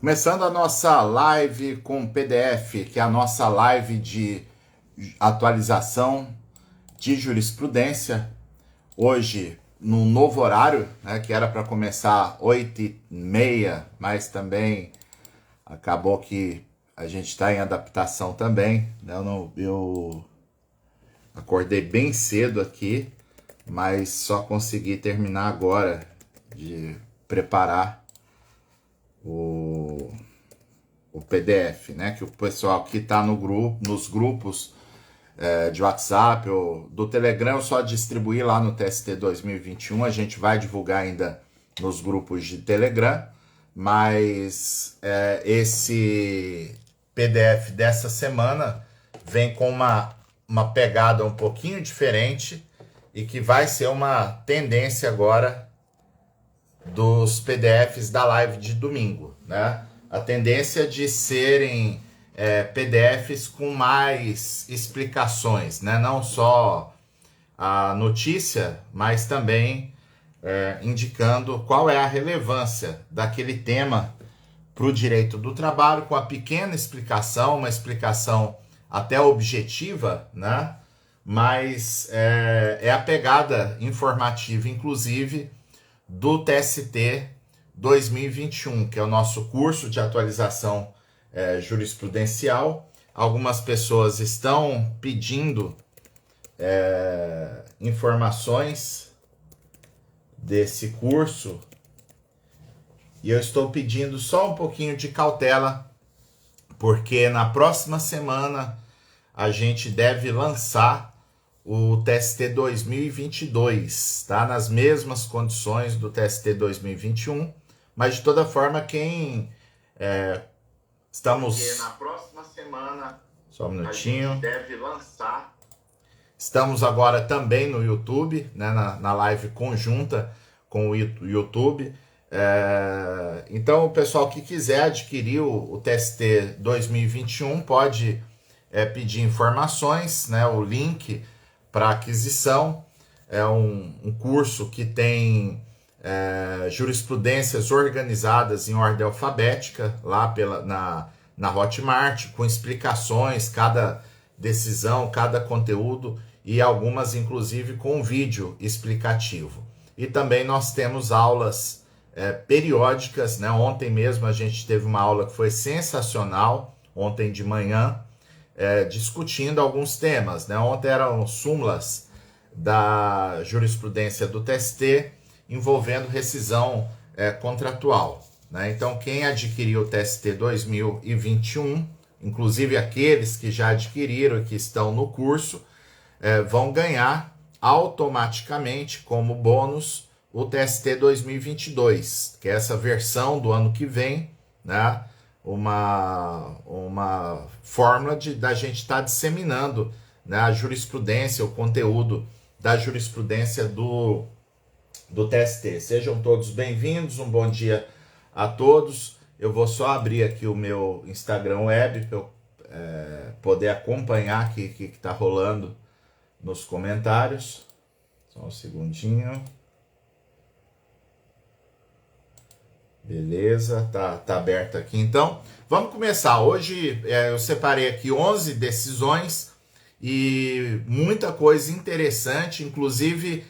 Começando a nossa live com PDF, que é a nossa live de atualização de jurisprudência. Hoje, num novo horário, né, que era para começar 8h30, mas também acabou que a gente está em adaptação também. Né? Eu acordei bem cedo aqui, mas só consegui terminar agora de preparar o PDF, né? Que o pessoal que está no grupo, nos grupos de WhatsApp ou do Telegram, eu só distribuir lá no TST 2021. A gente vai divulgar ainda nos grupos de Telegram, mas esse PDF dessa semana vem com uma pegada um pouquinho diferente e que vai ser uma tendência agora dos PDFs da live de domingo, né? A tendência de serem PDFs com mais explicações, né? Não só a notícia, mas também indicando qual é a relevância daquele tema para o direito do trabalho, com a pequena explicação, uma explicação até objetiva, né? Mas é a pegada informativa, inclusive, do TST 2021, que é o nosso curso de atualização jurisprudencial. Algumas pessoas estão pedindo informações desse curso e eu estou pedindo só um pouquinho de cautela, porque na próxima semana a gente deve lançar o TST 2022, tá? Nas mesmas condições do TST 2021, mas de toda forma estamos... Porque na próxima semana só um minutinho. A gente deve lançar. Estamos agora também no YouTube, né? Na live conjunta com o YouTube. Então o pessoal que quiser adquirir o TST 2021 pode pedir informações, né? O link para aquisição é um curso que tem jurisprudências organizadas em ordem alfabética lá na Hotmart, com explicações, cada decisão, cada conteúdo e algumas inclusive com vídeo explicativo. E também nós temos aulas periódicas, né? Ontem mesmo a gente teve uma aula que foi sensacional, ontem de manhã, discutindo alguns temas, né? Ontem eram súmulas da jurisprudência do TST envolvendo rescisão contratual, né? Então, quem adquiriu o TST 2021, inclusive aqueles que já adquiriram e que estão no curso, vão ganhar automaticamente como bônus o TST 2022, que é essa versão do ano que vem, né? Uma fórmula da gente estar disseminando, né, a jurisprudência, o conteúdo da jurisprudência do TST. Sejam todos bem-vindos, um bom dia a todos. Eu vou só abrir aqui o meu Instagram Web para eu poder acompanhar aqui o que está rolando nos comentários. Só um segundinho. Beleza, tá aberto aqui. Então, vamos começar. Hoje eu separei aqui 11 decisões e muita coisa interessante. Inclusive,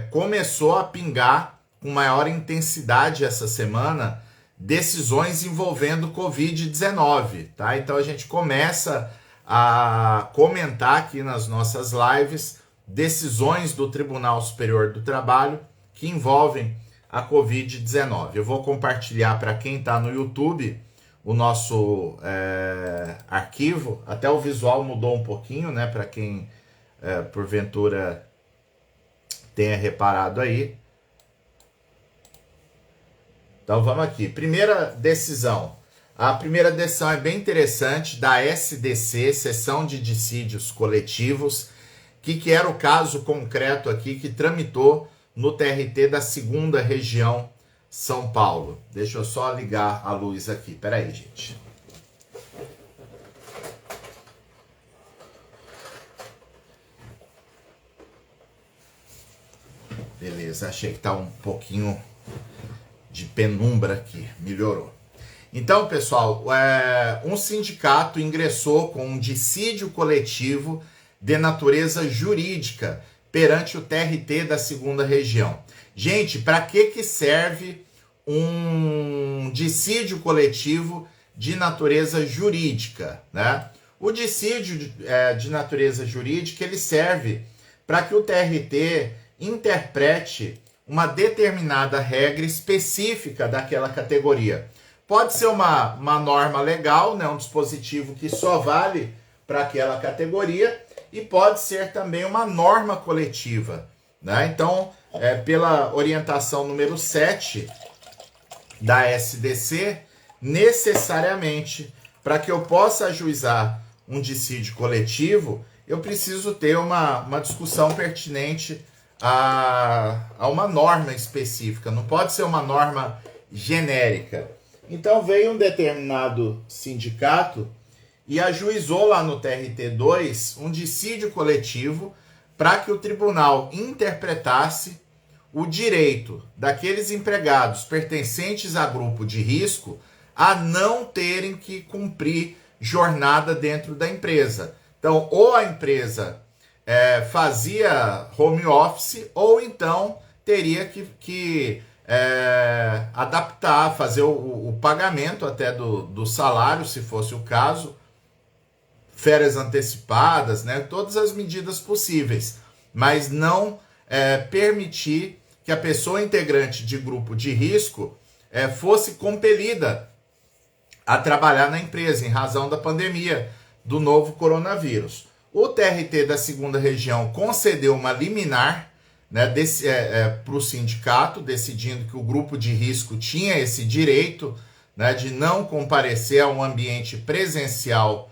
começou a pingar com maior intensidade essa semana decisões envolvendo Covid-19, tá? Então, a gente começa a comentar aqui nas nossas lives decisões do Tribunal Superior do Trabalho que envolvem a Covid-19. Eu vou compartilhar para quem está no YouTube o nosso arquivo. Até o visual mudou um pouquinho, né? Para quem porventura tenha reparado aí. Então vamos aqui. Primeira decisão. A primeira decisão é bem interessante, da SDC, Seção de Dissídios Coletivos, que era o caso concreto aqui que tramitou no TRT da 2ª Região São Paulo. Deixa eu só ligar a luz aqui. Pera aí, gente. Beleza, achei que tá um pouquinho de penumbra aqui. Melhorou. Então, pessoal, um sindicato ingressou com um dissídio coletivo de natureza jurídica perante o TRT da 2ª Região. Gente, para que serve um dissídio coletivo de natureza jurídica, né? O dissídio de natureza jurídica, ele serve para que o TRT interprete uma determinada regra específica daquela categoria. Pode ser uma norma legal, né, um dispositivo que só vale para aquela categoria, e pode ser também uma norma coletiva, né? Então, pela orientação número 7 da SDC, necessariamente, para que eu possa ajuizar um dissídio coletivo, eu preciso ter uma discussão pertinente a uma norma específica, não pode ser uma norma genérica. Então veio um determinado sindicato e ajuizou lá no TRT2 um dissídio coletivo para que o tribunal interpretasse o direito daqueles empregados pertencentes a grupo de risco a não terem que cumprir jornada dentro da empresa. Então, ou a empresa fazia home office, ou então teria que adaptar, fazer o pagamento até do salário, se fosse o caso, férias antecipadas, né? Todas as medidas possíveis, mas não permitir que a pessoa integrante de grupo de risco fosse compelida a trabalhar na empresa em razão da pandemia do novo coronavírus. O TRT da 2ª Região concedeu uma liminar, né, para o sindicato, decidindo que o grupo de risco tinha esse direito, né, de não comparecer a um ambiente presencial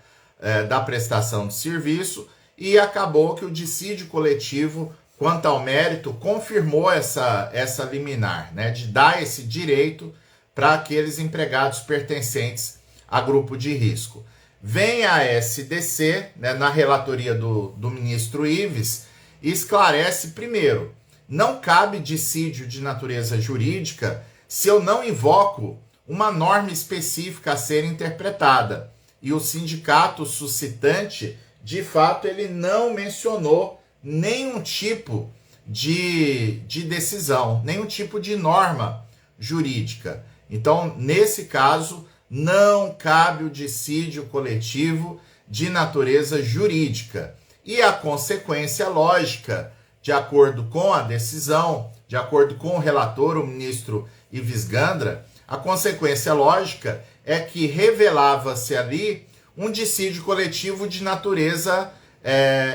da prestação de serviço, e acabou que o dissídio coletivo, quanto ao mérito, confirmou essa liminar, né, de dar esse direito para aqueles empregados pertencentes a grupo de risco. Vem a SDC, né, na relatoria do ministro Ives, e esclarece primeiro: não cabe dissídio de natureza jurídica se eu não invoco uma norma específica a ser interpretada. E o sindicato suscitante, de fato, ele não mencionou nenhum tipo de decisão, nenhum tipo de norma jurídica. Então, nesse caso, não cabe o dissídio coletivo de natureza jurídica. E a consequência lógica, de acordo com a decisão, de acordo com o relator, o ministro Ives Gandra, a consequência lógica é que revelava-se ali um dissídio coletivo de natureza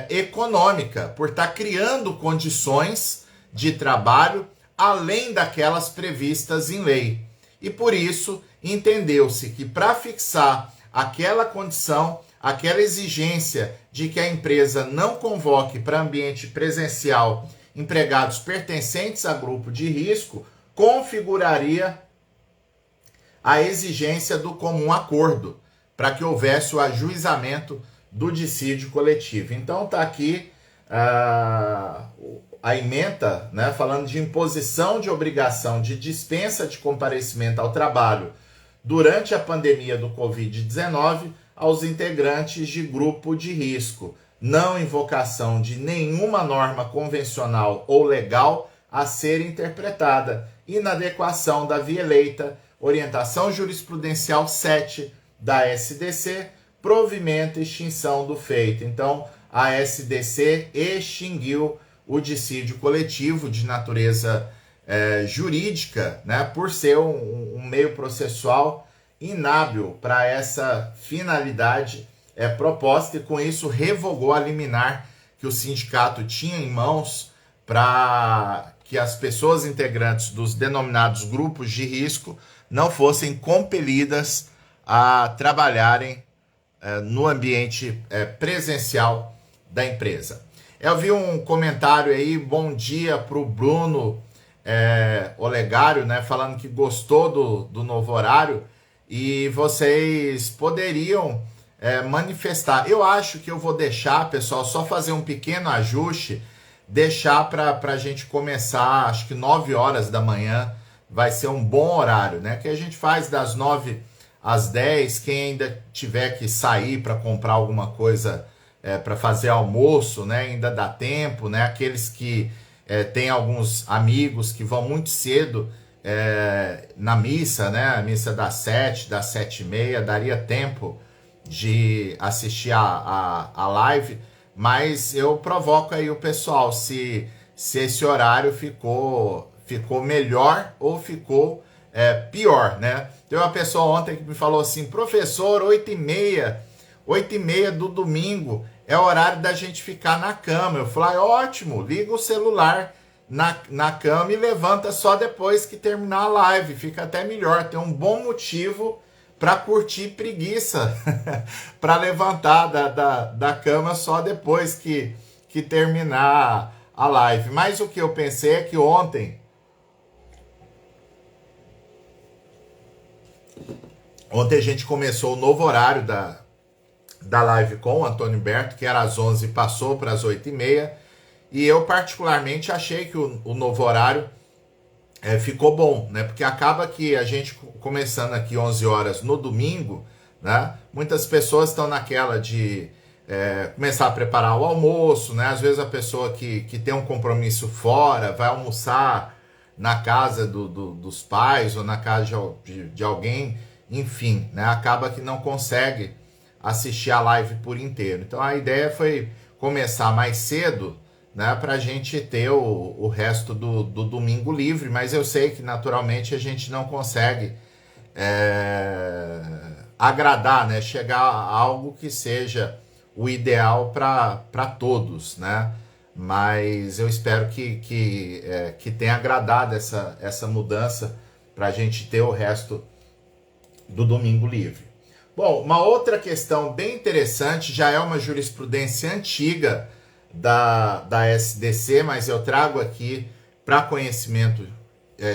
econômica, por estar criando condições de trabalho além daquelas previstas em lei. E por isso entendeu-se que para fixar aquela condição, aquela exigência de que a empresa não convoque para ambiente presencial empregados pertencentes a grupo de risco, configuraria a exigência do comum acordo, para que houvesse o ajuizamento do dissídio coletivo. Então está aqui a ementa, né, falando de imposição de obrigação de dispensa de comparecimento ao trabalho durante a pandemia do Covid-19 aos integrantes de grupo de risco, não invocação de nenhuma norma convencional ou legal a ser interpretada, inadequação da via eleita, orientação jurisprudencial 7 da SDC, provimento e extinção do feito. Então, a SDC extinguiu o dissídio coletivo de natureza jurídica, né, por ser um meio processual inábil para essa finalidade proposta, e com isso revogou a liminar que o sindicato tinha em mãos para que as pessoas integrantes dos denominados grupos de risco não fossem compelidas a trabalharem no ambiente presencial da empresa. Eu vi um comentário aí, bom dia para o Bruno Olegário, né, falando que gostou do novo horário, e vocês poderiam manifestar. Eu acho que eu vou deixar, pessoal, só fazer um pequeno ajuste, deixar para a gente começar, acho que 9 horas da manhã vai ser um bom horário, né? Que a gente faz das 9 às 10. Quem ainda tiver que sair para comprar alguma coisa para fazer almoço, né? Ainda dá tempo, né? Aqueles que têm alguns amigos que vão muito cedo na missa, né? A missa das 7, das 7h30, daria tempo de assistir a live, mas eu provoco aí o pessoal se esse horário ficou melhor ou ficou pior, né? Tem uma pessoa ontem que me falou assim: professor, 8h30 do domingo é o horário da gente ficar na cama. Eu falei: ótimo, liga o celular na cama e levanta só depois que terminar a live, fica até melhor, tem um bom motivo para curtir preguiça, para levantar da cama só depois que terminar a live. Mas o que eu pensei é que ontem a gente começou o novo horário da live com o Antônio Berto, que era às 11, passou para as 8h30, e eu particularmente achei que o novo horário ficou bom, né? Porque acaba que a gente começando aqui 11 horas no domingo, né? Muitas pessoas estão naquela de começar a preparar o almoço, né? Às vezes a pessoa que tem um compromisso fora vai almoçar na casa dos pais ou na casa de alguém, enfim, né? Acaba que não consegue assistir a live por inteiro. Então a ideia foi começar mais cedo, né, para a gente ter o resto do domingo livre, mas eu sei que naturalmente a gente não consegue agradar, né, chegar a algo que seja o ideal para todos, né? Mas eu espero que tenha agradado essa mudança para a gente ter o resto do domingo livre. Bom, uma outra questão bem interessante, já é uma jurisprudência antiga da SDC, mas eu trago aqui para conhecimento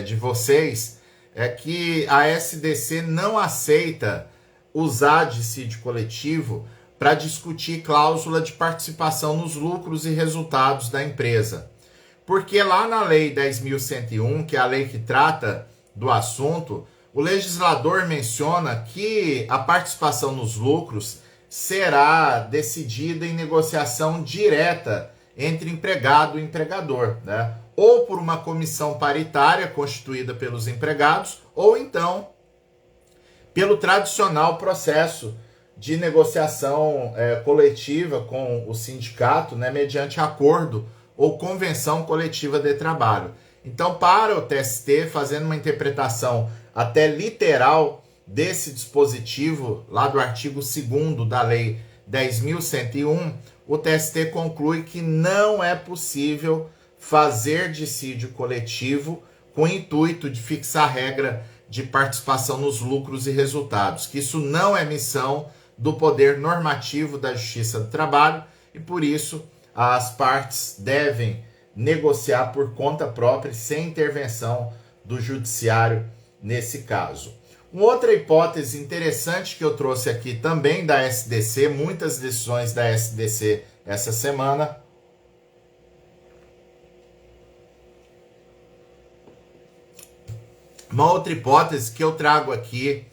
de vocês, é que a SDC não aceita usar dissídio coletivo para discutir cláusula de participação nos lucros e resultados da empresa. Porque lá na Lei 10.101, que é a lei que trata do assunto, o legislador menciona que a participação nos lucros será decidida em negociação direta entre empregado e empregador, né? Ou por uma comissão paritária constituída pelos empregados, ou então pelo tradicional processo de negociação coletiva com o sindicato, né, mediante acordo ou convenção coletiva de trabalho. Então, para o TST, fazendo uma interpretação até literal desse dispositivo, lá do artigo 2º da Lei 10.101, o TST conclui que não é possível fazer dissídio coletivo com o intuito de fixar regra de participação nos lucros e resultados, que isso não é missão do poder normativo da Justiça do Trabalho e, por isso, as partes devem negociar por conta própria, sem intervenção do judiciário nesse caso. Uma outra hipótese interessante que eu trouxe aqui também da SDC, muitas decisões da SDC essa semana. Uma outra hipótese que eu trago aqui,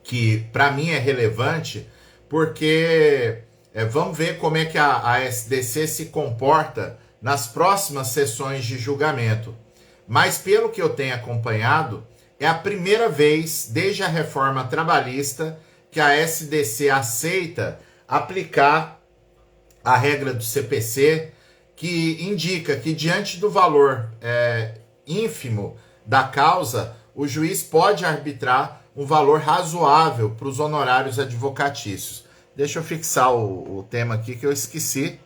que para mim é relevante, porque vamos ver como é que a SDC se comporta nas próximas sessões de julgamento. Mas pelo que eu tenho acompanhado, é a primeira vez desde a reforma trabalhista que a SDC aceita aplicar a regra do CPC, que indica que diante do valor ínfimo da causa, o juiz pode arbitrar um valor razoável para os honorários advocatícios. Deixa eu fixar o tema aqui que eu esqueci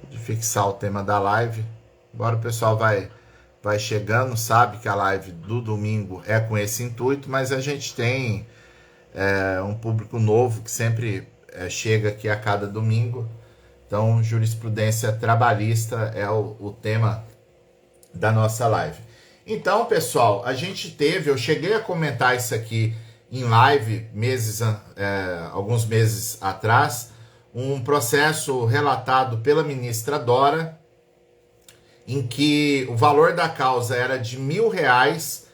de fixar o tema da live. Agora o pessoal vai chegando, sabe que a live do domingo é com esse intuito, mas a gente tem um público novo que sempre chega aqui a cada domingo. Então, jurisprudência trabalhista é o tema da nossa live. Então, pessoal, eu cheguei a comentar isso aqui em live alguns meses atrás, um processo relatado pela ministra Dora, em que o valor da causa era de R$1.000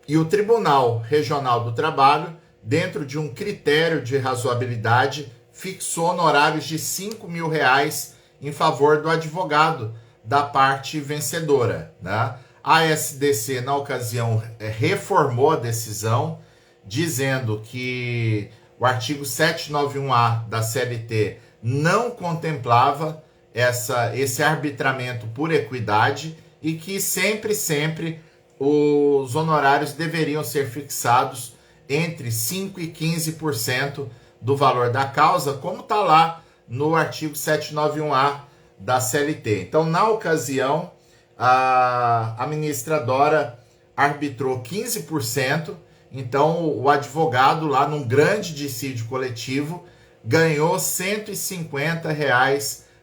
E o Tribunal Regional do Trabalho, dentro de um critério de razoabilidade, fixou honorários de R$ 5.000 em favor do advogado da parte vencedora, né? A SDC, na ocasião, reformou a decisão, dizendo que o artigo 791A da CLT não contemplava esse arbitramento por equidade e que sempre os honorários deveriam ser fixados entre 5% e 15% do valor da causa, como está lá no artigo 791A da CLT. Então, na ocasião, a ministra Dora arbitrou 15%, então o advogado lá num grande dissídio coletivo ganhou R$ 150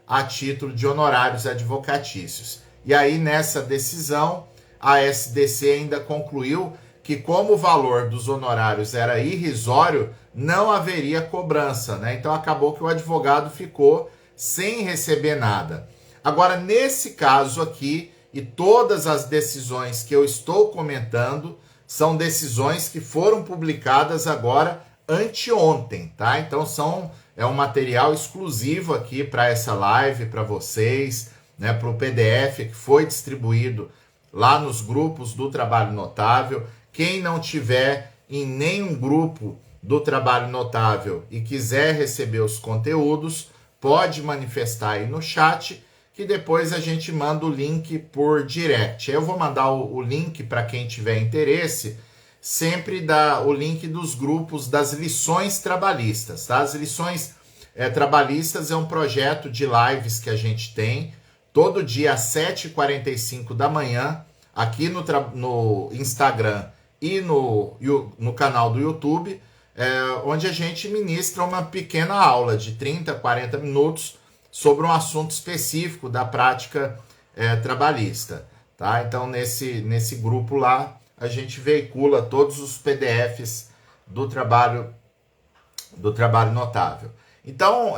a título de honorários advocatícios. E aí nessa decisão a SDC ainda concluiu que como o valor dos honorários era irrisório, não haveria cobrança, né? Então acabou que o advogado ficou sem receber nada. Agora, nesse caso aqui, e todas as decisões que eu estou comentando são decisões que foram publicadas agora anteontem, tá? Então é um material exclusivo aqui para essa live, para vocês, né? Para o PDF que foi distribuído lá nos grupos do Trabalho Notável. Quem não tiver em nenhum grupo do Trabalho Notável e quiser receber os conteúdos, pode manifestar aí no chat, que depois a gente manda o link por direct. Eu vou mandar o link para quem tiver interesse, sempre dá o link dos grupos das lições trabalhistas, tá? As lições trabalhistas é um projeto de lives que a gente tem todo dia às 7h45 da manhã, aqui no Instagram e no canal do YouTube, onde a gente ministra uma pequena aula de 30, 40 minutos sobre um assunto específico da prática trabalhista, tá? Então, nesse grupo lá, a gente veicula todos os PDFs do trabalho notável. Então,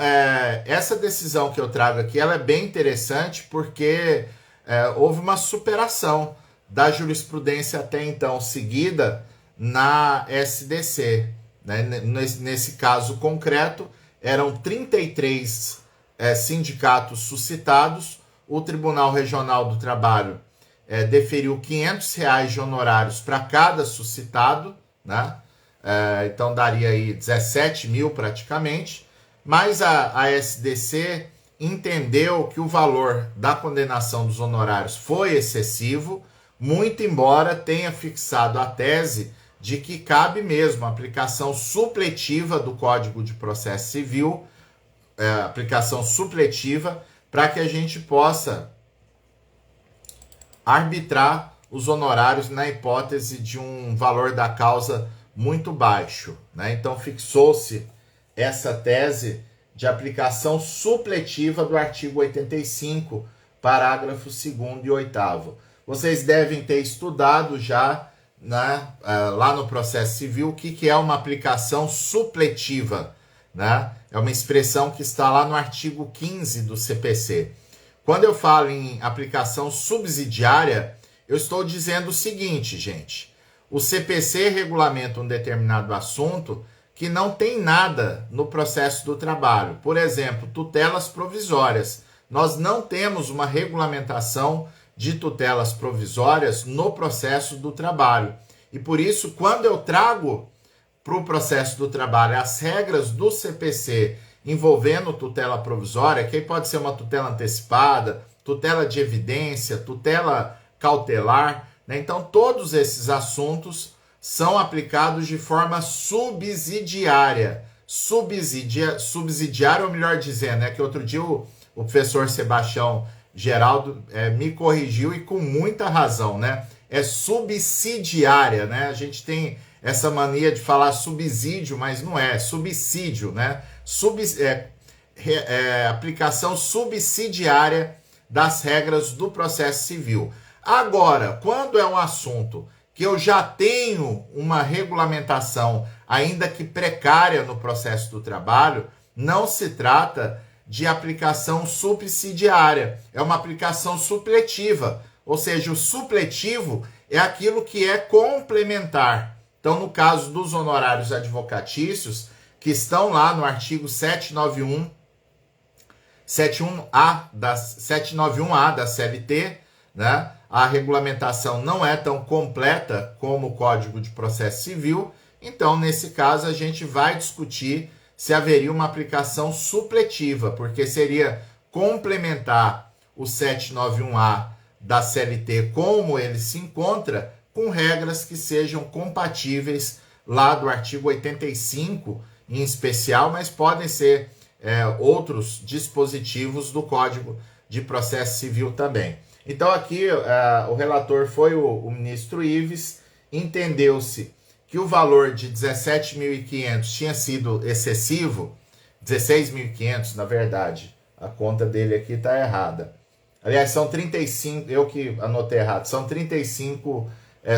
essa decisão que eu trago aqui, ela é bem interessante porque houve uma superação da jurisprudência até então seguida na SDC, né? Nesse caso concreto, eram 33 sindicatos suscitados, o Tribunal Regional do Trabalho deferiu R$ 500 de honorários para cada suscitado, né? Então daria aí 17 mil praticamente, mas a SDC entendeu que o valor da condenação dos honorários foi excessivo, muito embora tenha fixado a tese de que cabe mesmo a aplicação supletiva do Código de Processo Civil, aplicação supletiva, para que a gente possa arbitrar os honorários na hipótese de um valor da causa muito baixo, né? Então fixou-se essa tese de aplicação supletiva do artigo 85, parágrafo 2º e 8º. Vocês devem ter estudado já, né, lá no processo civil o que é uma aplicação supletiva, né? É uma expressão que está lá no artigo 15 do CPC. Quando eu falo em aplicação subsidiária, eu estou dizendo o seguinte, gente. O CPC regulamenta um determinado assunto que não tem nada no processo do trabalho. Por exemplo, tutelas provisórias. Nós não temos uma regulamentação de tutelas provisórias no processo do trabalho. E por isso, quando eu trago para o processo do trabalho as regras do CPC envolvendo tutela provisória, que aí pode ser uma tutela antecipada, tutela de evidência, tutela cautelar, né? Então todos esses assuntos são aplicados de forma subsidiária. Subsidiária, ou melhor dizendo, que outro dia o professor Sebastião Geraldo me corrigiu e com muita razão, né? É subsidiária, né? A gente tem essa mania de falar subsídio, mas não é subsídio, né? Aplicação subsidiária das regras do processo civil. Agora, quando é um assunto que eu já tenho uma regulamentação, ainda que precária no processo do trabalho, não se trata de aplicação subsidiária, é uma aplicação supletiva, ou seja, o supletivo é aquilo que é complementar. Então, no caso dos honorários advocatícios, que estão lá no artigo 791A da CLT, né? A regulamentação não é tão completa como o Código de Processo Civil, então, nesse caso, a gente vai discutir se haveria uma aplicação supletiva, porque seria complementar o 791A da CLT como ele se encontra, com regras que sejam compatíveis lá do artigo 85 em especial, mas podem ser outros dispositivos do Código de Processo Civil também. Então aqui o relator foi o ministro Ives, entendeu-se que o valor de 17.500 tinha sido excessivo, 16.500 na verdade, a conta dele aqui está errada. Aliás, são 35, eu que anotei errado, são 35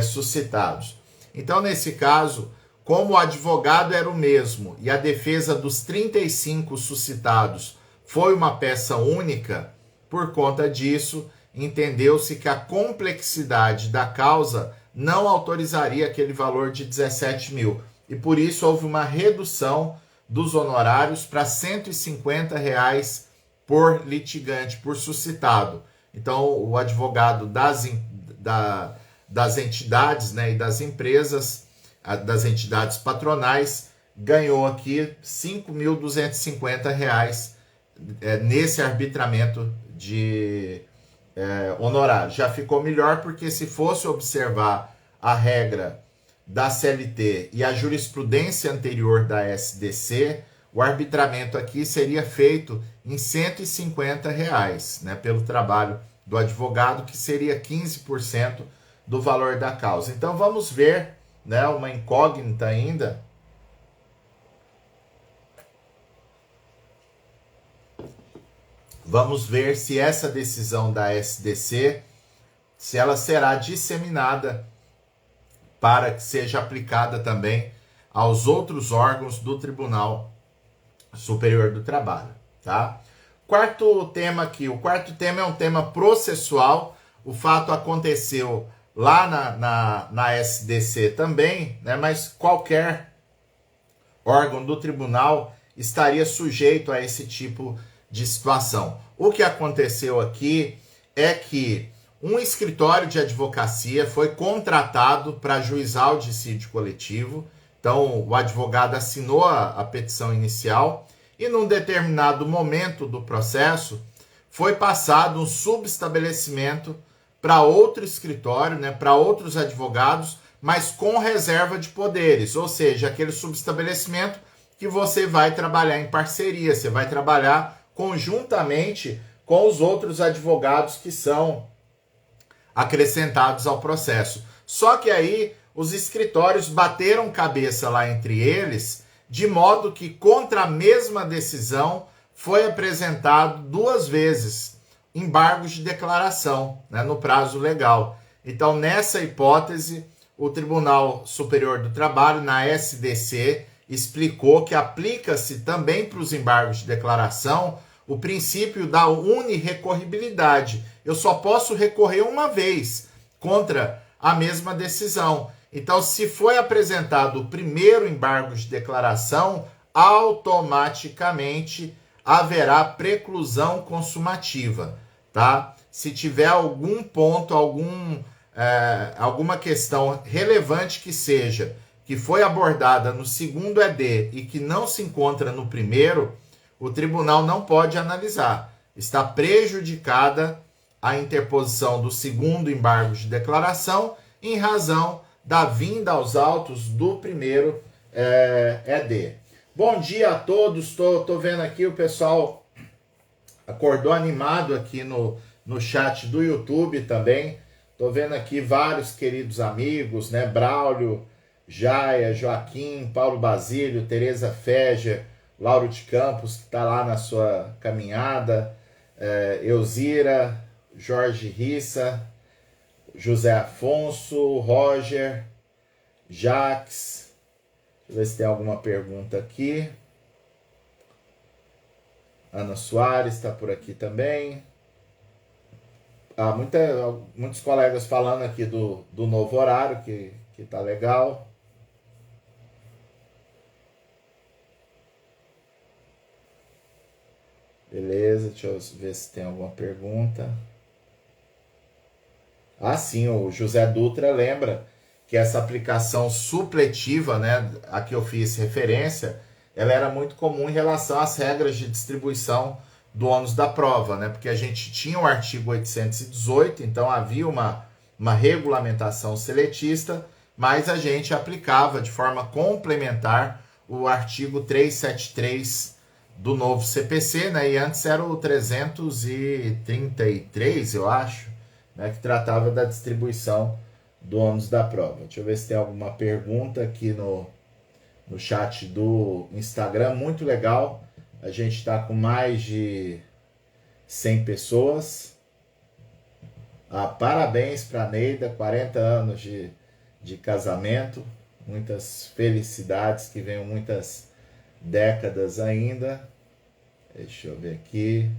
suscitados. Então, nesse caso, como o advogado era o mesmo e a defesa dos 35 suscitados foi uma peça única, por conta disso, entendeu-se que a complexidade da causa não autorizaria aquele valor de 17 mil. E por isso houve uma redução dos honorários para R$ 150 por litigante, por suscitado. Então, o advogado das entidades, né, e das empresas, das entidades patronais, ganhou aqui R$ 5.250 nesse arbitramento de honorário. Já ficou melhor, porque se fosse observar a regra da CLT e a jurisprudência anterior da SDC, o arbitramento aqui seria feito em R$ 150, né, pelo trabalho do advogado, que seria 15% do valor da causa. Então vamos ver, né, uma incógnita ainda. Vamos ver se essa decisão da SDC, se ela será disseminada para que seja aplicada também aos outros órgãos do Tribunal Superior do Trabalho, tá? Quarto tema aqui, o quarto tema é um tema processual. O fato aconteceu lá na SDC também, né? Mas qualquer órgão do tribunal estaria sujeito a esse tipo de situação. O que aconteceu aqui é que um escritório de advocacia foi contratado para ajuizar o dissídio coletivo. Então, o advogado assinou a petição inicial e, num determinado momento do processo, foi passado um subestabelecimento para outro escritório, né, para outros advogados, mas com reserva de poderes, ou seja, aquele subestabelecimento que você vai trabalhar em parceria, você vai trabalhar conjuntamente com os outros advogados que são acrescentados ao processo. Só que aí os escritórios bateram cabeça lá entre eles, de modo que contra a mesma decisão foi apresentado 2 vezes embargos de declaração, né, no prazo legal. Então, nessa hipótese, o Tribunal Superior do Trabalho, na SDC, explicou que aplica-se também para os embargos de declaração o princípio da unirrecorribilidade. Eu só posso recorrer uma vez contra a mesma decisão. Então, se foi apresentado o primeiro embargo de declaração, automaticamente haverá preclusão consumativa, tá? Se tiver algum ponto, alguma questão relevante que foi abordada no segundo ED e que não se encontra no primeiro, o tribunal não pode analisar. Está prejudicada a interposição do segundo embargo de declaração em razão da vinda aos autos do primeiro ED. Bom dia a todos, tô vendo aqui o pessoal acordou animado aqui no chat do YouTube também. Tô vendo aqui vários queridos amigos, né? Braulio, Jaia, Joaquim, Paulo Basílio, Tereza Feger, Lauro de Campos, que está lá na sua caminhada, Elzira, Jorge Rissa, José Afonso, Roger, Jax. Deixa eu ver se tem alguma pergunta aqui. Ana Soares está por aqui também. Muitos colegas falando aqui do novo horário, que tá legal. Beleza, deixa eu ver se tem alguma pergunta. Ah, sim, o José Dutra lembra que essa aplicação supletiva, né, a que eu fiz referência, ela era muito comum em relação às regras de distribuição do ônus da prova, né, porque a gente tinha o artigo 818, então havia uma regulamentação seletista, mas a gente aplicava de forma complementar o artigo 373 do novo CPC, né, e antes era o 333, eu acho, né, que tratava da distribuição do ônus da prova. Deixa eu ver se tem alguma pergunta aqui no chat do Instagram. Muito legal. A gente está com mais de 100 pessoas. Parabéns para a Neida, 40 anos de casamento. Muitas felicidades, que venham muitas décadas ainda. Deixa eu ver aqui.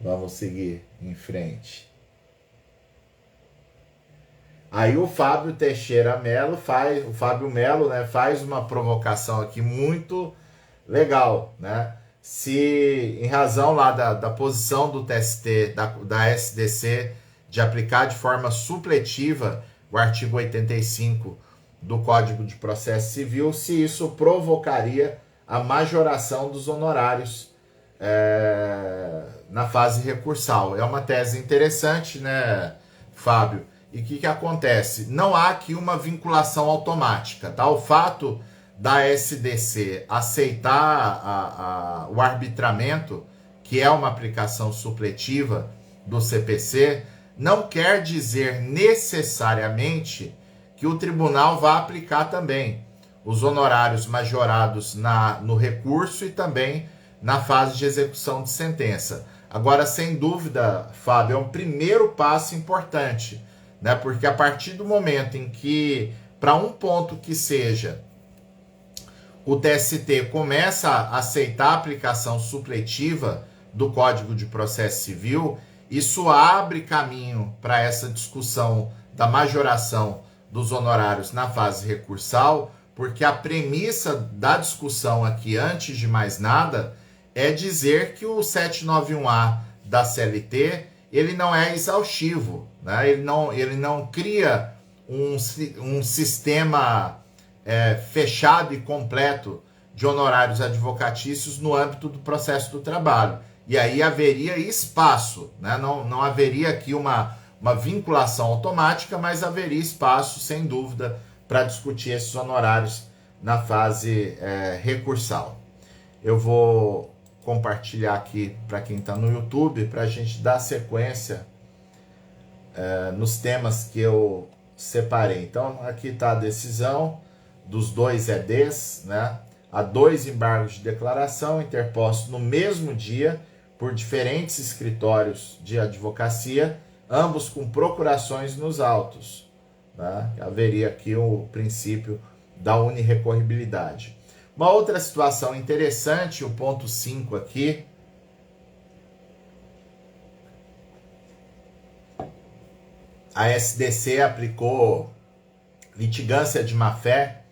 Vamos seguir em frente. Aí o Fábio Teixeira Melo o Fábio Melo, né, faz uma provocação aqui muito legal, né? Se em razão lá da posição do TST, da SDC, de aplicar de forma supletiva o artigo 85 do Código de Processo Civil, se isso provocaria a majoração dos honorários na fase recursal. É uma tese interessante, né, Fábio? E o que acontece? Não há aqui uma vinculação automática, tá? O fato da SDC aceitar o arbitramento, que é uma aplicação supletiva do CPC, não quer dizer necessariamente que o tribunal vá aplicar também os honorários majorados no recurso e também na fase de execução de sentença. Agora, sem dúvida, Fábio, é um primeiro passo importante, né? Porque a partir do momento em que, para um ponto que seja, o TST começa a aceitar a aplicação supletiva do Código de Processo Civil, isso abre caminho para essa discussão da majoração dos honorários na fase recursal, porque a premissa da discussão aqui, antes de mais nada, é dizer que o 791A da CLT, ele não é exaustivo, né? Ele não cria um sistema fechado e completo de honorários advocatícios no âmbito do processo do trabalho. E aí haveria espaço, né? Não haveria aqui uma vinculação automática, mas haveria espaço, sem dúvida, para discutir esses honorários na fase recursal. Eu vou compartilhar aqui para quem está no YouTube, para a gente dar sequência nos temas que eu separei. Então, aqui está a decisão dos 2 EDs, né? Há 2 embargos de declaração interpostos no mesmo dia por diferentes escritórios de advocacia, ambos com procurações nos autos, né? Haveria aqui o princípio da unirrecorribilidade. Uma outra situação interessante, o ponto 5 aqui, a SDC aplicou litigância de má-fé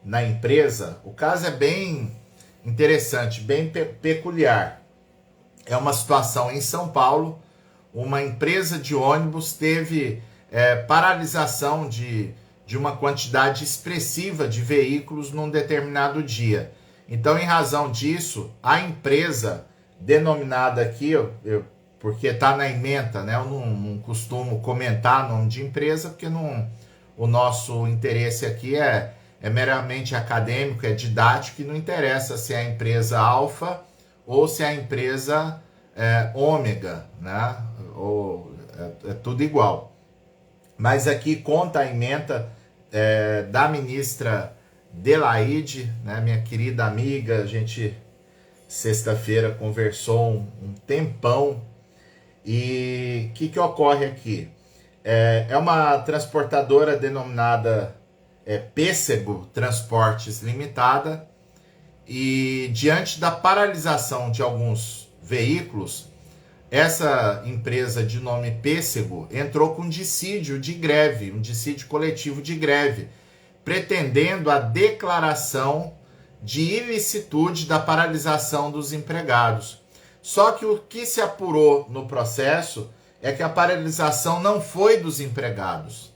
na empresa. O caso é bem interessante, bem peculiar. É uma situação em São Paulo, uma empresa de ônibus teve paralisação de uma quantidade expressiva de veículos num determinado dia. Então, em razão disso, a empresa denominada aqui, porque está na ementa, né? Eu não costumo comentar nome de empresa, porque o nosso interesse aqui é meramente acadêmico, é didático, e não interessa se é a empresa Alfa ou se é a empresa Ômega, né? É tudo igual. Mas aqui conta a ementa da ministra Delaide, né, minha querida amiga. A gente sexta-feira conversou um tempão. E o que ocorre aqui? É uma transportadora denominada Pêssego Transportes Limitada, e diante da paralisação de alguns Veículos, essa empresa de nome Pêssego entrou com dissídio de greve, um dissídio coletivo de greve, pretendendo a declaração de ilicitude da paralisação dos empregados. Só que o que se apurou no processo é que a paralisação não foi dos empregados.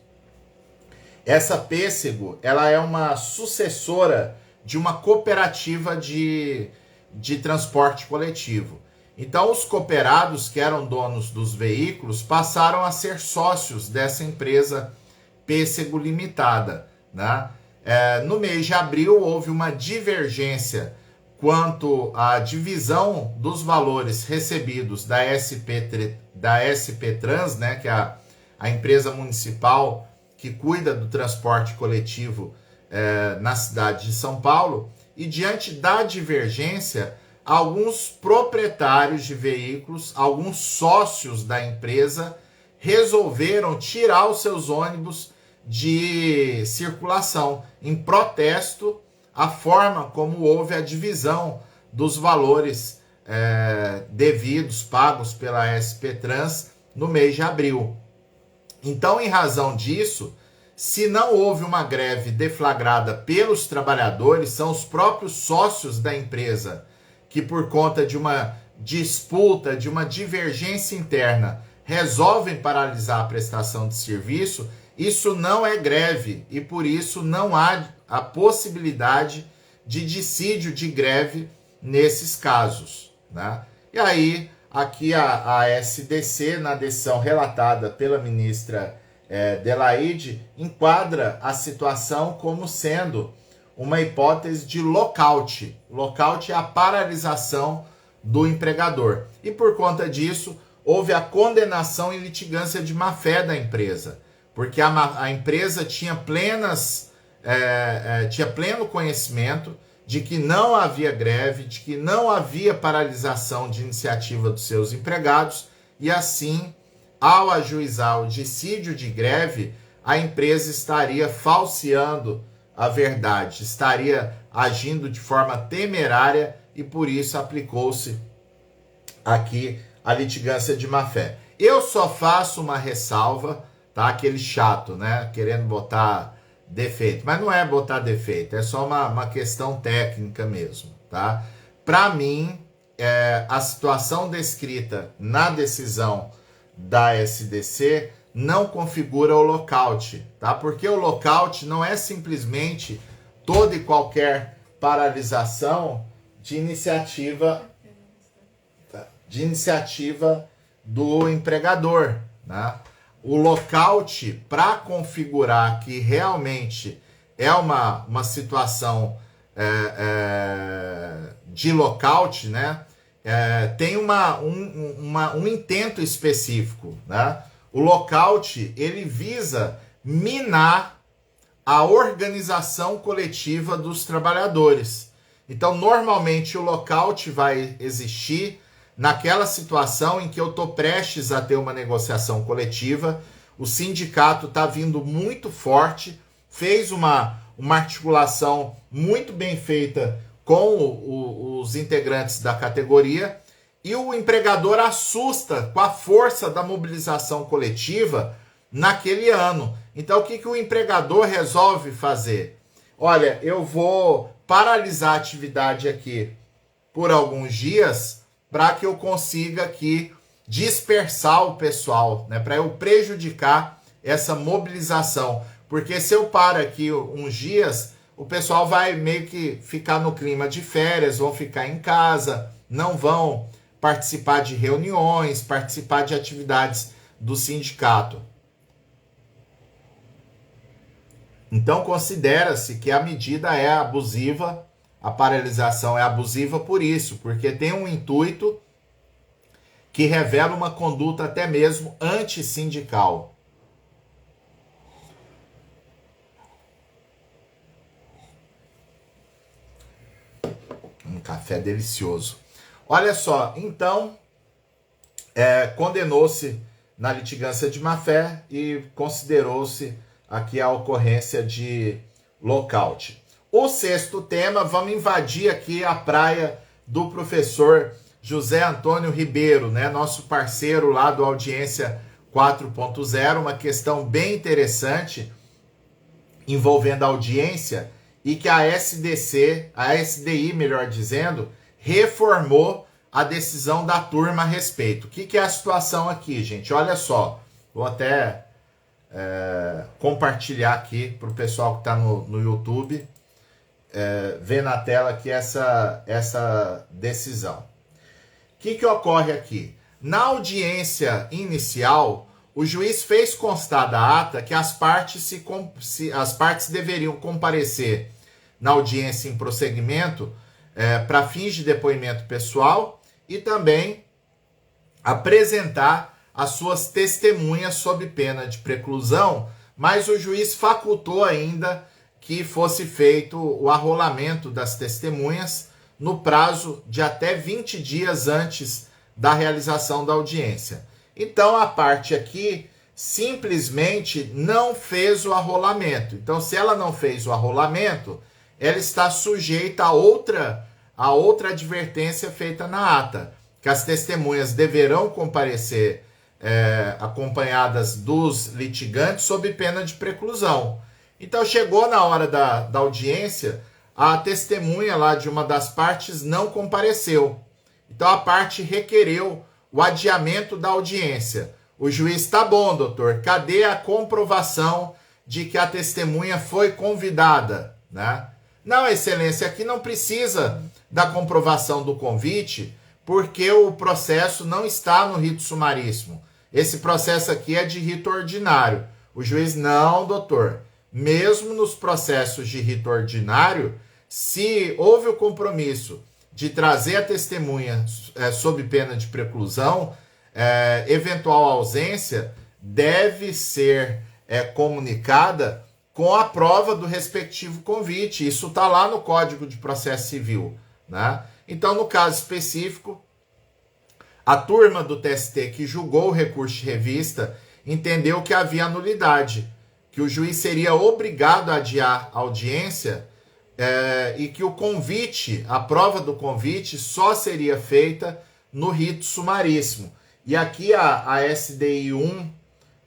Essa Pêssego, ela é uma sucessora de uma cooperativa de transporte coletivo. Então, os cooperados, que eram donos dos veículos, passaram a ser sócios dessa empresa Pêssego Limitada, né? No mês de abril, houve uma divergência quanto à divisão dos valores recebidos da SP Trans, né, que é a empresa municipal que cuida do transporte coletivo na cidade de São Paulo, e diante da divergência, alguns proprietários de veículos, alguns sócios da empresa, resolveram tirar os seus ônibus de circulação, em protesto à forma como houve a divisão dos valores devidos, pagos pela SP Trans no mês de abril. Então, em razão disso, se não houve uma greve deflagrada pelos trabalhadores, são os próprios sócios da empresa que, por conta de uma disputa, de uma divergência interna, resolvem paralisar a prestação de serviço. Isso não é greve e, por isso, não há a possibilidade de dissídio de greve nesses casos, né? E aí, aqui a SDC, na decisão relatada pela ministra Delaide, enquadra a situação como sendo uma hipótese de lockout. Lockout é a paralisação do empregador. E por conta disso, houve a condenação em litigância de má-fé da empresa, porque a empresa tinha pleno conhecimento de que não havia greve, de que não havia paralisação de iniciativa dos seus empregados, e assim, ao ajuizar o dissídio de greve, a empresa estaria falseando a verdade, estaria agindo de forma temerária, e por isso aplicou-se aqui a litigância de má-fé. Eu só faço uma ressalva, tá? Aquele chato, né? Querendo botar defeito. Mas não é botar defeito, é só uma questão técnica mesmo, tá? Para mim, a situação descrita na decisão da SDC não configura o lockout, tá? Porque o lockout não é simplesmente toda e qualquer paralisação de iniciativa do empregador, né? O lockout, para configurar que realmente é uma situação de lockout, né? Tem um intento específico, né? O lockout, ele visa minar a organização coletiva dos trabalhadores. Então, normalmente, o lockout vai existir naquela situação em que eu estou prestes a ter uma negociação coletiva, o sindicato está vindo muito forte, fez uma articulação muito bem feita com os integrantes da categoria, e o empregador assusta com a força da mobilização coletiva naquele ano. Então, o que o empregador resolve fazer? Olha, eu vou paralisar a atividade aqui por alguns dias para que eu consiga aqui dispersar o pessoal, né? Para eu prejudicar essa mobilização. Porque se eu paro aqui uns dias, o pessoal vai meio que ficar no clima de férias, vão ficar em casa, não vão participar de reuniões, participar de atividades do sindicato. Então, considera-se que a medida é abusiva, a paralisação é abusiva por isso, porque tem um intuito que revela uma conduta até mesmo antissindical. Um café delicioso. Olha só, então, condenou-se na litigância de má-fé e considerou-se aqui a ocorrência de lockout. O sexto tema, vamos invadir aqui a praia do professor José Antônio Ribeiro, né, nosso parceiro lá do Audiência 4.0, uma questão bem interessante envolvendo a audiência e que a SDI, melhor dizendo, reformou a decisão da turma a respeito. O que é a situação aqui, gente? Olha só, vou até compartilhar aqui para o pessoal que está no YouTube ver na tela aqui essa decisão. O que ocorre aqui? Na audiência inicial, o juiz fez constar da ata que as partes deveriam comparecer na audiência em prosseguimento para fins de depoimento pessoal e também apresentar as suas testemunhas sob pena de preclusão, mas o juiz facultou ainda que fosse feito o arrolamento das testemunhas no prazo de até 20 dias antes da realização da audiência. Então, a parte aqui simplesmente não fez o arrolamento. Então, se ela não fez o arrolamento, ela está sujeita a outra advertência feita na ata, que as testemunhas deverão comparecer acompanhadas dos litigantes sob pena de preclusão. Então, chegou na hora da audiência, a testemunha lá de uma das partes não compareceu. Então, a parte requereu o adiamento da audiência. O juiz, tá bom, doutor, cadê a comprovação de que a testemunha foi convidada, né? Não, excelência, aqui não precisa da comprovação do convite, porque o processo não está no rito sumaríssimo. Esse processo aqui é de rito ordinário. O juiz, não, doutor, mesmo nos processos de rito ordinário, se houve o compromisso de trazer a testemunha sob pena de preclusão, eventual ausência deve ser comunicada com a prova do respectivo convite. Isso está lá no Código de Processo Civil, né? Então, no caso específico, a turma do TST que julgou o recurso de revista entendeu que havia nulidade, que o juiz seria obrigado a adiar a audiência e que o convite, a prova do convite, só seria feita no rito sumaríssimo. E aqui a SDI 1,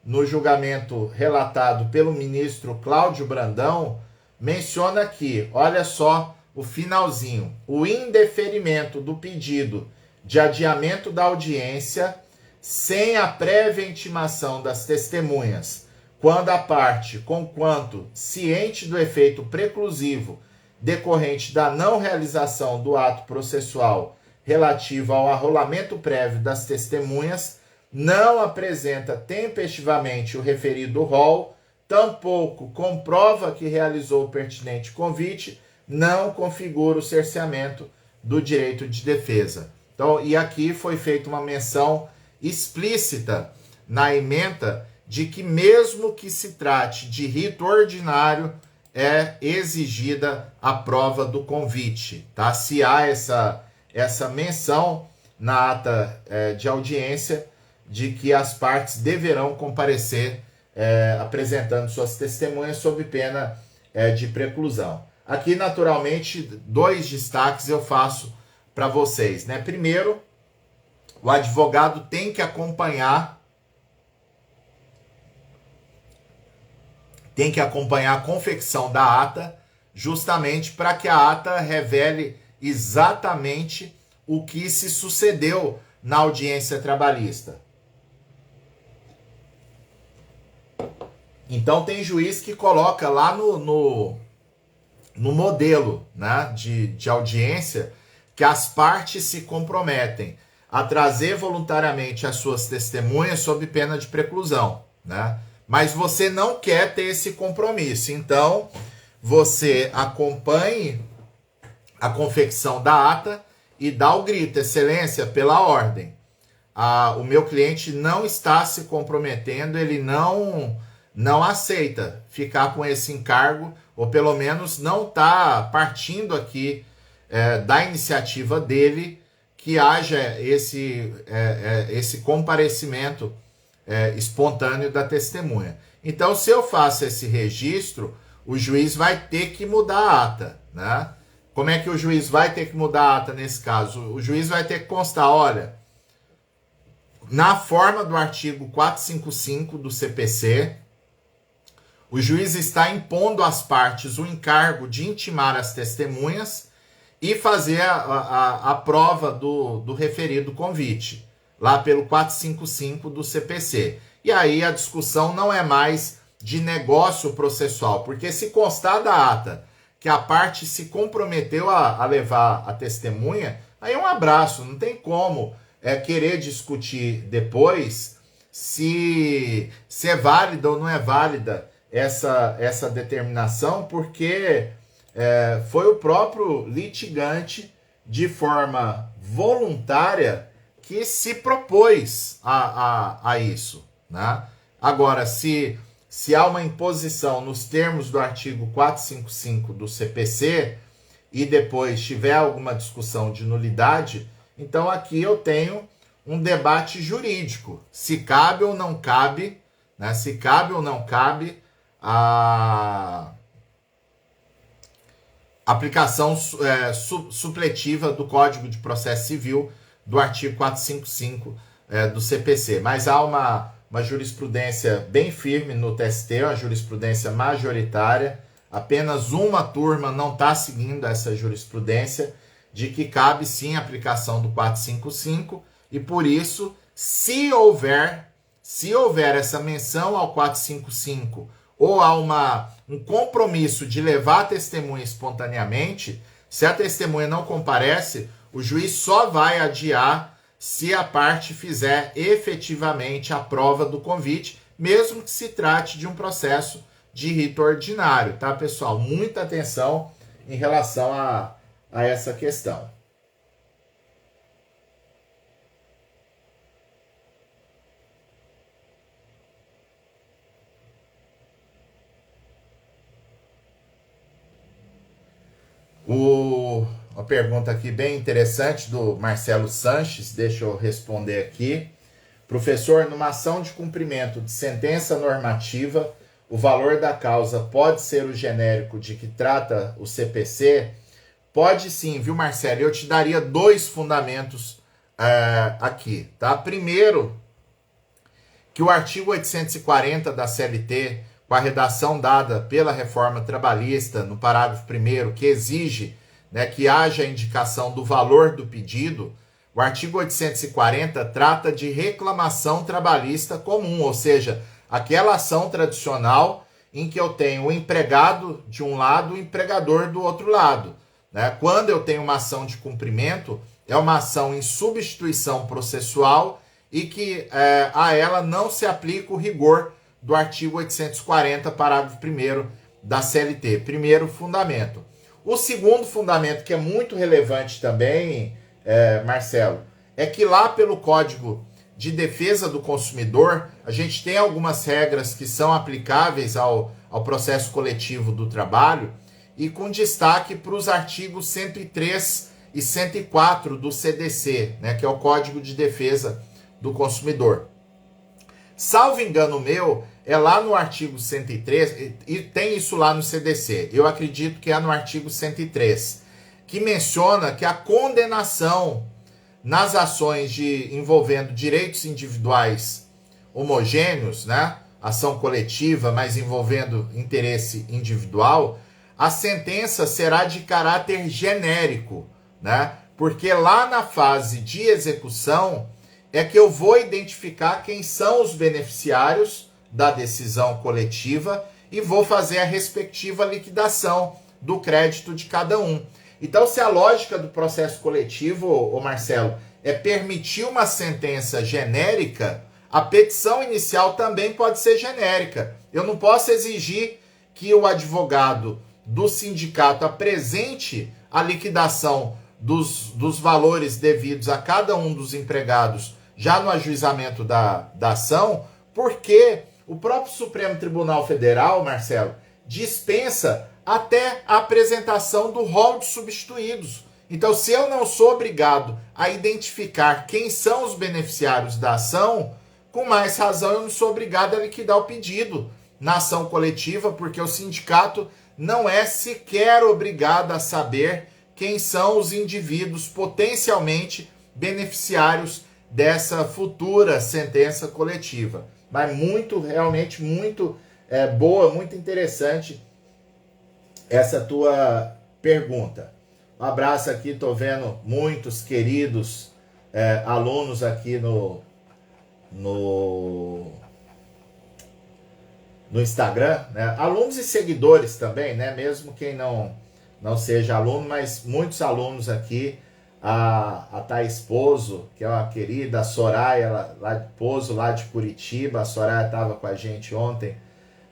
no julgamento relatado pelo ministro Cláudio Brandão, menciona aqui, olha só o finalzinho, o indeferimento do pedido de adiamento da audiência sem a prévia intimação das testemunhas, quando a parte, conquanto ciente do efeito preclusivo decorrente da não realização do ato processual relativo ao arrolamento prévio das testemunhas, não apresenta tempestivamente o referido rol, tampouco comprova que realizou o pertinente convite, não configura o cerceamento do direito de defesa. Então, e aqui foi feita uma menção explícita na ementa de que mesmo que se trate de rito ordinário, é exigida a prova do convite, tá? Se há essa menção na ata de audiência de que as partes deverão comparecer apresentando suas testemunhas sob pena de preclusão. Aqui, naturalmente, 2 destaques eu faço para vocês, né? Primeiro, o advogado tem que acompanhar a confecção da ata, justamente para que a ata revele exatamente o que se sucedeu na audiência trabalhista. Então tem juiz que coloca lá no modelo, né, de audiência que as partes se comprometem a trazer voluntariamente as suas testemunhas sob pena de preclusão, né? Mas você não quer ter esse compromisso, então você acompanhe a confecção da ata e dá o grito, excelência, pela ordem. O meu cliente não está se comprometendo, ele não aceita ficar com esse encargo, ou pelo menos não está partindo aqui da iniciativa dele que haja esse comparecimento espontâneo da testemunha. Então, se eu faço esse registro, o juiz vai ter que mudar a ata, né? Como é que o juiz vai ter que mudar a ata nesse caso? O juiz vai ter que constar, olha, na forma do artigo 455 do CPC, o juiz está impondo às partes o encargo de intimar as testemunhas e fazer a prova do referido convite, lá pelo 455 do CPC. E aí a discussão não é mais de negócio processual, porque se constar da ata que a parte se comprometeu a levar a testemunha, aí é um abraço, não tem como querer discutir depois se é válida ou não é válida essa determinação, porque foi o próprio litigante, de forma voluntária, que se propôs a isso, né? Agora, se há uma imposição nos termos do artigo 455 do CPC e depois tiver alguma discussão de nulidade, então aqui eu tenho um debate jurídico. Se cabe ou não cabe, né? Se cabe ou não cabe a aplicação supletiva do Código de Processo Civil do artigo 455 do CPC. Mas há uma jurisprudência bem firme no TST, uma jurisprudência majoritária. Apenas uma turma não está seguindo essa jurisprudência de que cabe sim a aplicação do 455 e por isso, se houver essa menção ao 455 ou há um compromisso de levar a testemunha espontaneamente, se a testemunha não comparece, o juiz só vai adiar se a parte fizer efetivamente a prova do convite, mesmo que se trate de um processo de rito ordinário, tá, pessoal? Muita atenção em relação a essa questão. Uma pergunta aqui bem interessante do Marcelo Sanches, deixa eu responder aqui. Professor, numa ação de cumprimento de sentença normativa, o valor da causa pode ser o genérico de que trata o CPC? Pode sim, viu, Marcelo? Eu te daria 2 fundamentos aqui, tá? Primeiro, que o artigo 840 da CLT, com a redação dada pela reforma trabalhista, no parágrafo 1º, que exige, né, que haja a indicação do valor do pedido, o artigo 840 trata de reclamação trabalhista comum, ou seja, aquela ação tradicional em que eu tenho o empregado de um lado e o empregador do outro lado, né? Quando eu tenho uma ação de cumprimento, é uma ação em substituição processual e que a ela não se aplica o rigor do artigo 840, parágrafo 1º da CLT. Primeiro fundamento. O segundo fundamento, que é muito relevante também, Marcelo, é que lá pelo Código de Defesa do Consumidor, a gente tem algumas regras que são aplicáveis ao processo coletivo do trabalho e com destaque para os artigos 103 e 104 do CDC, né, que é o Código de Defesa do Consumidor. Salvo engano meu, é lá no artigo 103, e tem isso lá no CDC, eu acredito que é no artigo 103, que menciona que a condenação nas ações envolvendo direitos individuais homogêneos, né, ação coletiva, mas envolvendo interesse individual, a sentença será de caráter genérico, né, porque lá na fase de execução é que eu vou identificar quem são os beneficiários da decisão coletiva e vou fazer a respectiva liquidação do crédito de cada um. Então, se a lógica do processo coletivo, ô Marcelo, é permitir uma sentença genérica, a petição inicial também pode ser genérica. Eu não posso exigir que o advogado do sindicato apresente a liquidação dos valores devidos a cada um dos empregados já no ajuizamento da ação, porque o próprio Supremo Tribunal Federal, Marcelo, dispensa até a apresentação do rol de substituídos. Então, se eu não sou obrigado a identificar quem são os beneficiários da ação, com mais razão eu não sou obrigado a liquidar o pedido na ação coletiva, porque o sindicato não é sequer obrigado a saber quem são os indivíduos potencialmente beneficiários dessa futura sentença coletiva. Mas realmente muito boa, muito interessante essa tua pergunta. Um abraço aqui, estou vendo muitos queridos alunos aqui no Instagram, né? Alunos e seguidores também, né? Mesmo quem não seja aluno, mas muitos alunos aqui. A Thaís Pozo, que é uma querida, a Soraya Pozo, lá de Curitiba. A Soraya estava com a gente ontem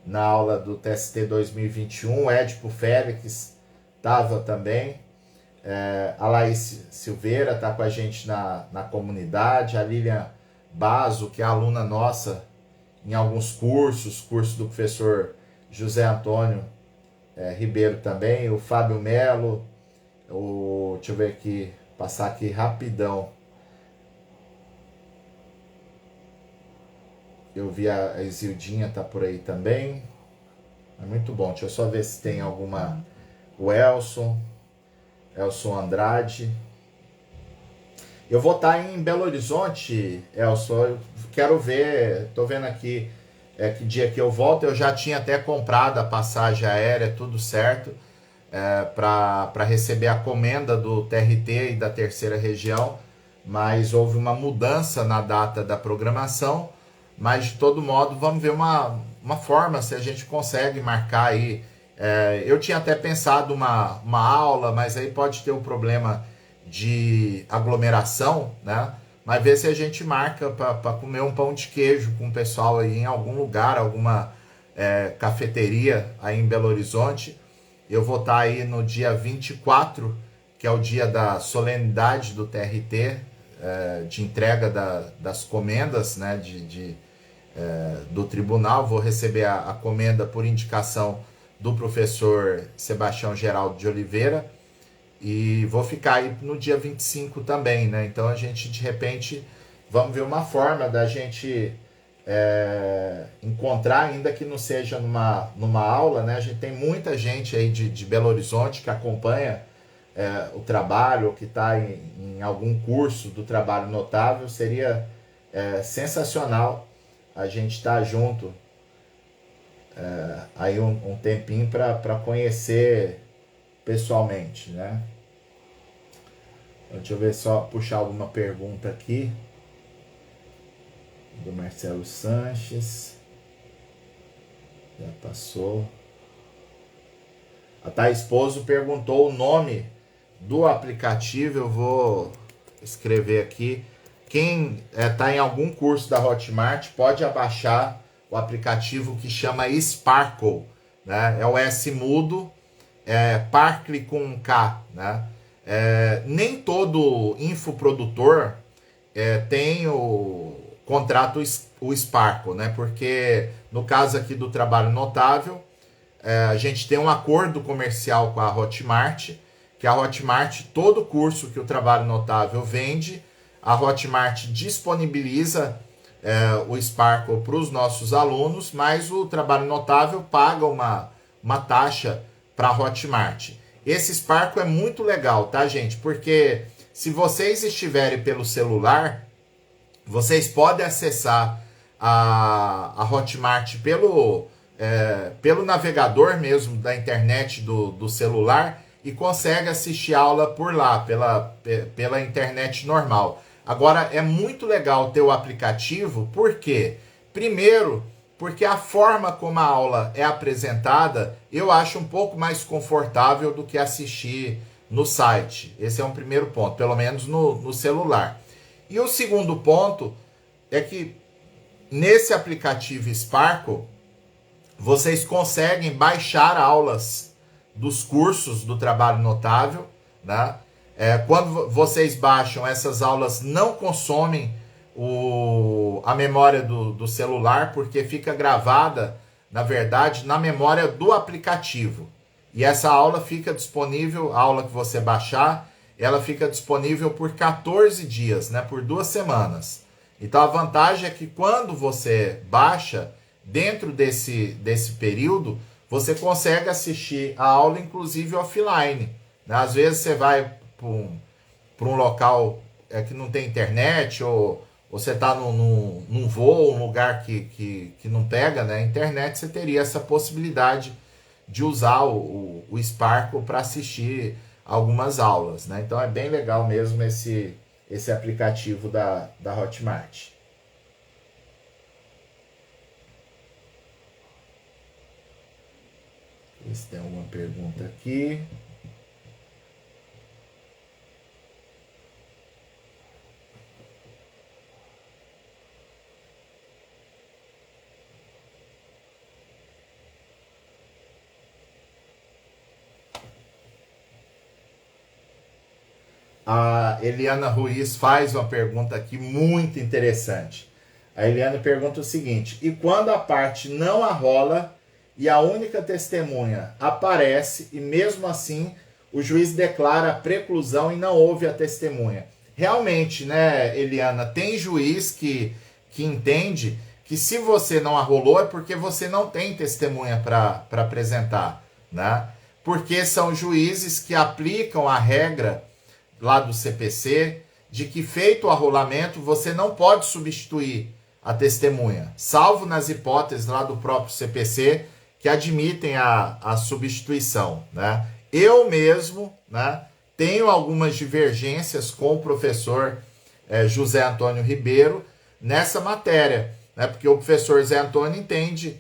na aula do TST 2021. O Edipo Félix estava também. A Laís Silveira está com a gente na comunidade. A Lilian Bazo, que é aluna nossa em alguns curso do professor José Antônio Ribeiro também. O Fábio Melo, deixa eu ver aqui, passar aqui rapidão. Eu vi a Isildinha tá por aí também. É muito bom. Deixa eu só ver se tem alguma. O Elson Andrade. Eu vou estar em Belo Horizonte, Elson. Eu quero ver. Tô vendo aqui que dia que eu volto. Eu já tinha até comprado a passagem aérea, tudo certo. Para receber a comenda do TRT e da terceira região, mas houve uma mudança na data da programação, mas de todo modo vamos ver uma forma, se a gente consegue marcar aí. Eu tinha até pensado uma aula, mas aí pode ter um problema de aglomeração, né? Mas ver se a gente marca para comer um pão de queijo com o pessoal aí em algum lugar, alguma cafeteria aí em Belo Horizonte. Eu vou estar aí no dia 24, que é o dia da solenidade do TRT, de entrega das comendas, né, do tribunal. Vou receber a comenda por indicação do professor Sebastião Geraldo de Oliveira e vou ficar aí no dia 25 também, né? Então a gente, de repente, vamos ver uma forma da gente encontrar, ainda que não seja numa aula, né? A gente tem muita gente aí de Belo Horizonte que acompanha o trabalho, ou que está em algum curso do trabalho notável. Seria sensacional a gente estar junto aí um tempinho para conhecer pessoalmente, né? Deixa eu ver, só puxar alguma pergunta aqui. Do Marcelo Sanches. Já passou. A Thaís Pozo perguntou o nome do aplicativo. Eu vou escrever aqui. Quem está em algum curso da Hotmart pode abaixar o aplicativo que chama Sparkle, né? É o S mudo, Parkle com um K, né? Nem todo infoprodutor tem contrato o Sparkle, né? Porque no caso aqui do trabalho notável, a gente tem um acordo comercial com a Hotmart, que a Hotmart, todo curso que o trabalho notável vende, a Hotmart disponibiliza o Sparkle para os nossos alunos, mas o trabalho notável paga uma taxa para a Hotmart. Esse Sparkle é muito legal, tá, gente? Porque se vocês estiverem pelo celular, vocês podem acessar a Hotmart pelo navegador mesmo da internet do celular e consegue assistir aula por lá, pela internet normal. Agora, é muito legal ter o aplicativo, por quê? Primeiro, porque a forma como a aula é apresentada, eu acho um pouco mais confortável do que assistir no site. Esse é um primeiro ponto, pelo menos no celular. E o segundo ponto é que nesse aplicativo Sparkle, vocês conseguem baixar aulas dos cursos do trabalho notável, né? Quando vocês baixam, essas aulas não consomem a memória do celular, porque fica gravada, na verdade, na memória do aplicativo. E essa aula fica disponível, a aula que você baixar, ela fica disponível por 14 dias, né? Por 2 semanas. Então a vantagem é que quando você baixa, dentro desse período, você consegue assistir a aula, inclusive offline, né? Às vezes você vai para um local que não tem internet, ou você está num voo, um lugar que não pega, né? Internet, você teria essa possibilidade de usar o Sparkle para assistir algumas aulas, né? Então é bem legal mesmo esse aplicativo da Hotmart. Se tem alguma pergunta aqui. A Eliana Ruiz faz uma pergunta aqui muito interessante. A Eliana pergunta o seguinte: e quando a parte não arrola e a única testemunha aparece e mesmo assim o juiz declara a preclusão e não ouve a testemunha? Realmente, né, Eliana, tem juiz que entende que se você não arrolou é porque você não tem testemunha para apresentar, né? Porque são juízes que aplicam a regra lá do CPC, de que feito o arrolamento, você não pode substituir a testemunha, salvo nas hipóteses lá do próprio CPC que admitem a substituição, né? Eu mesmo, né, tenho algumas divergências com o professor José Antônio Ribeiro nessa matéria, né? Porque o professor José Antônio entende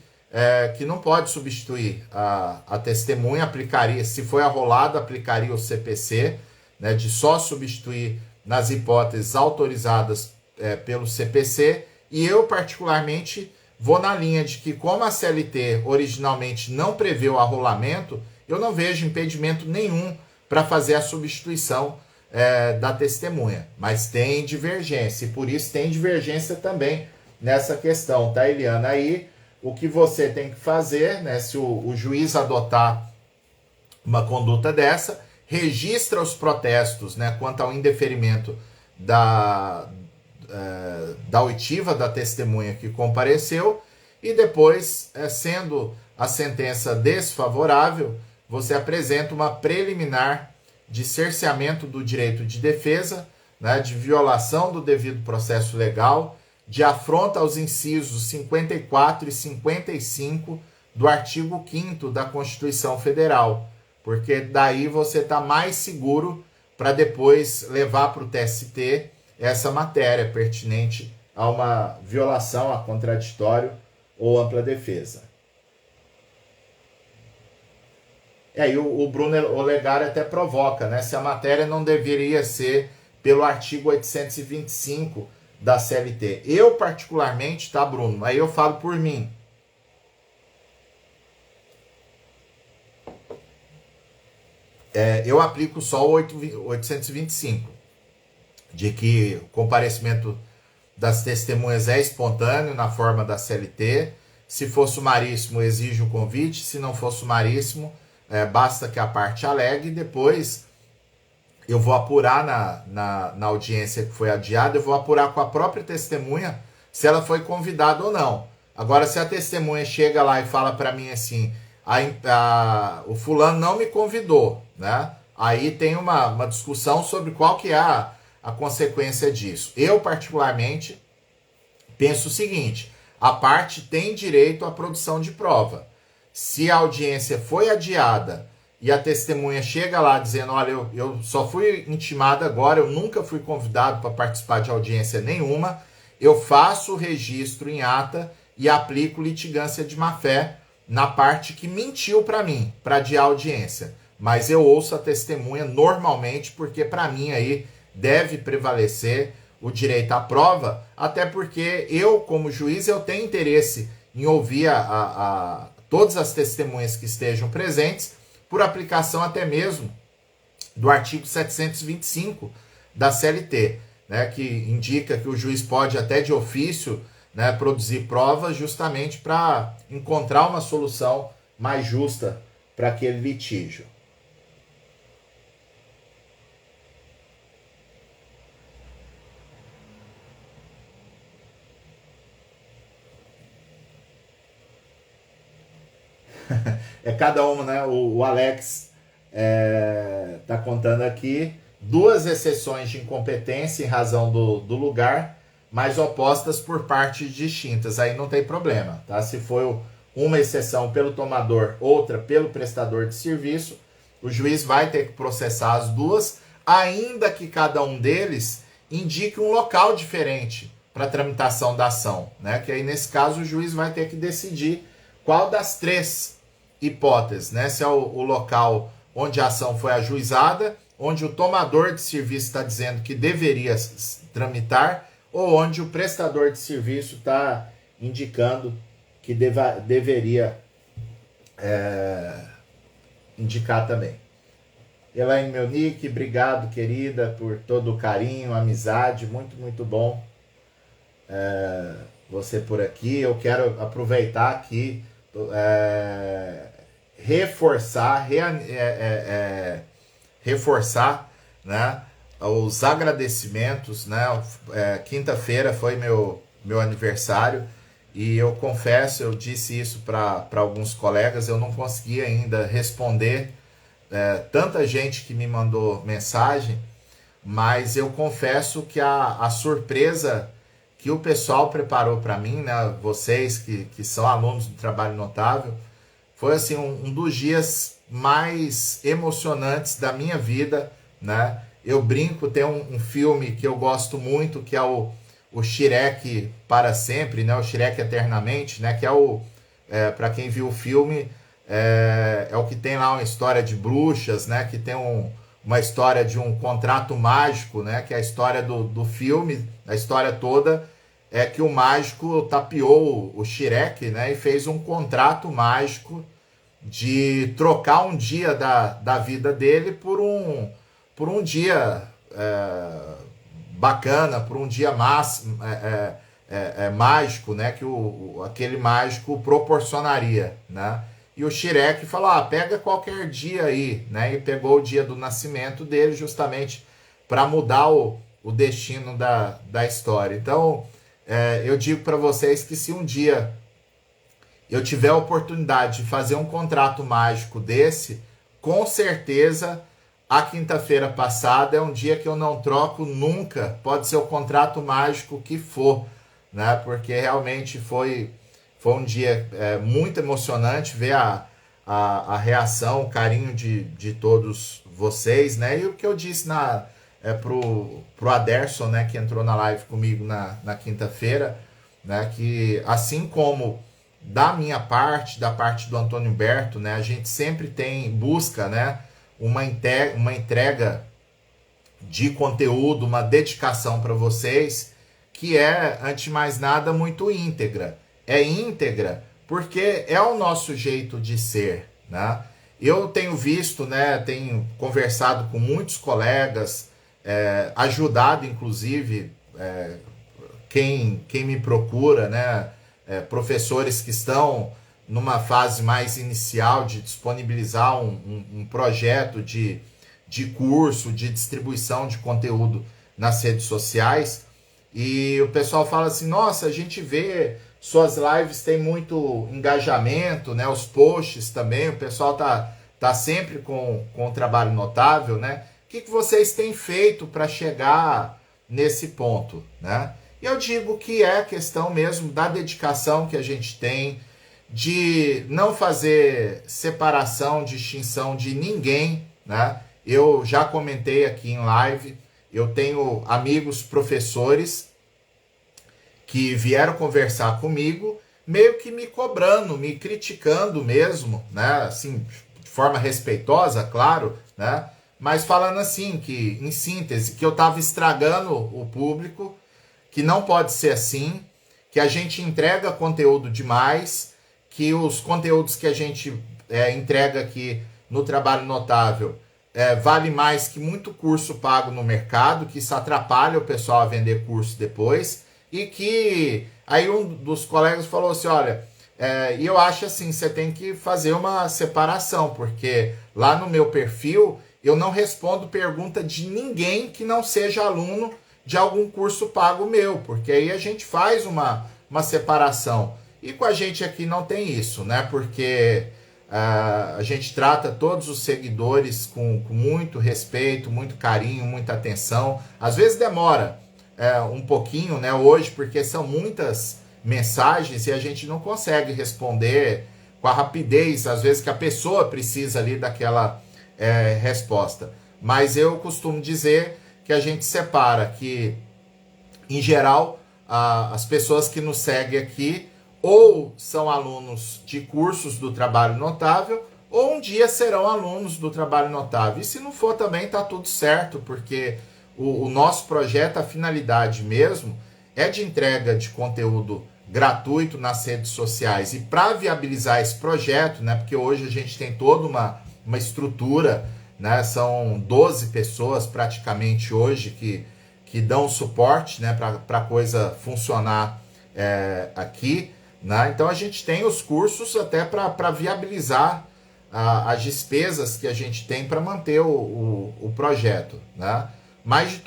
que não pode substituir a testemunha, aplicaria, se foi arrolado, aplicaria o CPC, né, de só substituir nas hipóteses autorizadas pelo CPC, e eu particularmente vou na linha de que, como a CLT originalmente não prevê o arrolamento, eu não vejo impedimento nenhum para fazer a substituição da testemunha, mas tem divergência, e por isso tem divergência também nessa questão, tá, Eliana? Aí o que você tem que fazer, né, se o juiz adotar uma conduta dessa, registra os protestos, né, quanto ao indeferimento da oitiva da testemunha que compareceu, e depois, sendo a sentença desfavorável, você apresenta uma preliminar de cerceamento do direito de defesa, né, de violação do devido processo legal, de afronta aos incisos 54 e 55 do artigo 5º da Constituição Federal, porque daí você está mais seguro para depois levar para o TST essa matéria pertinente a uma violação a contraditório ou ampla defesa. E o Bruno Olegário até provoca, né? Se a matéria não deveria ser pelo artigo 825 da CLT. Eu, particularmente, tá, Bruno? Aí eu falo por mim. Eu aplico só o 825, de que o comparecimento das testemunhas é espontâneo na forma da CLT. Se for sumaríssimo, exige o convite. Se não for sumaríssimo, basta que a parte alegue. Depois eu vou apurar na audiência que foi adiada, eu vou apurar com a própria testemunha se ela foi convidada ou não. Agora, se a testemunha chega lá e fala para mim assim, o fulano não me convidou, né? Aí tem uma discussão sobre qual que é a consequência disso. Eu, particularmente, penso o seguinte: a parte tem direito à produção de prova. Se a audiência foi adiada e a testemunha chega lá dizendo, olha, eu só fui intimada agora, eu nunca fui convidado para participar de audiência nenhuma, eu faço o registro em ata e aplico litigância de má-fé na parte que mentiu para mim, para adiar a audiência. Mas eu ouço a testemunha normalmente, porque para mim aí deve prevalecer o direito à prova, até porque eu, como juiz, eu tenho interesse em ouvir todas as testemunhas que estejam presentes, por aplicação até mesmo do artigo 725 da CLT, né, que indica que o juiz pode até de ofício, né, produzir provas justamente para encontrar uma solução mais justa para aquele litígio. É cada uma, né? O Alex Está contando aqui 2 exceções de incompetência em razão do lugar, mas opostas por partes distintas. Aí não tem problema, tá? Se for uma exceção pelo tomador, outra pelo prestador de serviço, o juiz vai ter que processar as duas, ainda que cada um deles indique um local diferente para tramitação da ação, né? Que aí nesse caso o juiz vai ter que decidir qual das 3 hipóteses, né? Se é o local onde a ação foi ajuizada, onde o tomador de serviço está dizendo que deveria tramitar, ou onde o prestador de serviço está indicando que deveria indicar também. Elaine Melnick, obrigado, querida, por todo o carinho, amizade, muito bom você por aqui. Eu quero aproveitar aqui, reforçar, né, os agradecimentos, né? Quinta-feira foi meu aniversário e eu confesso, eu disse isso para alguns colegas, eu não consegui ainda responder tanta gente que me mandou mensagem, mas eu confesso que a surpresa que o pessoal preparou para mim, né, vocês que são alunos do Trabalho Notável, foi assim um dos dias mais emocionantes da minha vida, né? Eu brinco, tem um filme que eu gosto muito, que é o Shrek para sempre, né? O Shrek eternamente, né? Que para quem viu o filme, é o que tem lá uma história de bruxas, né? Que tem uma história de um contrato mágico, né? Que é a história do filme, a história toda é que o mágico tapeou o Shrek, né? E fez um contrato mágico de trocar um dia da vida dele por um dia bacana, por um dia mágico, né? Que aquele mágico proporcionaria, né? E o Shrek falou, pega qualquer dia aí, né? E pegou o dia do nascimento dele justamente para mudar o destino da história. Então, eu digo para vocês que se um dia eu tiver a oportunidade de fazer um contrato mágico desse, com certeza a quinta-feira passada é um dia que eu não troco nunca, pode ser o contrato mágico que for, né? Porque realmente foi um dia muito emocionante ver a reação, o carinho de todos vocês, né? E o que eu disse pro Aderson, né, que entrou na live comigo na quinta-feira, né, que assim como da minha parte, da parte do Antônio Humberto, né, a gente sempre busca, né, uma entrega de conteúdo, uma dedicação para vocês, que é, antes de mais nada, muito íntegra. É íntegra porque é o nosso jeito de ser, né? Eu tenho visto, né, tenho conversado com muitos colegas, ajudado, inclusive, quem me procura, né, professores que estão numa fase mais inicial de disponibilizar um projeto de curso, de distribuição de conteúdo nas redes sociais, e o pessoal fala assim, nossa, a gente vê suas lives tem muito engajamento, né, os posts também, o pessoal tá sempre com um trabalho notável, né? O que vocês têm feito para chegar nesse ponto, né? E eu digo que é a questão mesmo da dedicação que a gente tem, de não fazer separação, distinção de ninguém, né? Eu já comentei aqui em live, eu tenho amigos professores que vieram conversar comigo, meio que me cobrando, me criticando mesmo, né? Assim, de forma respeitosa, claro, né? Mas falando assim, que em síntese, que eu estava estragando o público, que não pode ser assim, que a gente entrega conteúdo demais, que os conteúdos que a gente entrega aqui no Trabalho Notável vale mais que muito curso pago no mercado, que isso atrapalha o pessoal a vender curso depois, e que aí um dos colegas falou assim, olha, e eu acho assim, você tem que fazer uma separação, porque lá no meu perfil eu não respondo pergunta de ninguém que não seja aluno de algum curso pago meu, porque aí a gente faz uma separação. E com a gente aqui não tem isso, né? Porque A gente trata todos os seguidores com muito respeito, muito carinho, muita atenção. Às vezes demora um pouquinho, né, hoje, porque são muitas mensagens e a gente não consegue responder com a rapidez, às vezes, que a pessoa precisa ali daquela resposta. Mas eu costumo dizer que a gente separa que, em geral, as pessoas que nos seguem aqui ou são alunos de cursos do Trabalho Notável, ou um dia serão alunos do Trabalho Notável. E se não for também, está tudo certo, porque o nosso projeto, a finalidade mesmo, é de entrega de conteúdo gratuito nas redes sociais. E para viabilizar esse projeto, né, porque hoje a gente tem toda uma estrutura, né, são 12 pessoas praticamente hoje que dão suporte, né, para a coisa funcionar aqui. Né? Então a gente tem os cursos até para viabilizar as despesas que a gente tem para manter o projeto. Né? Mas de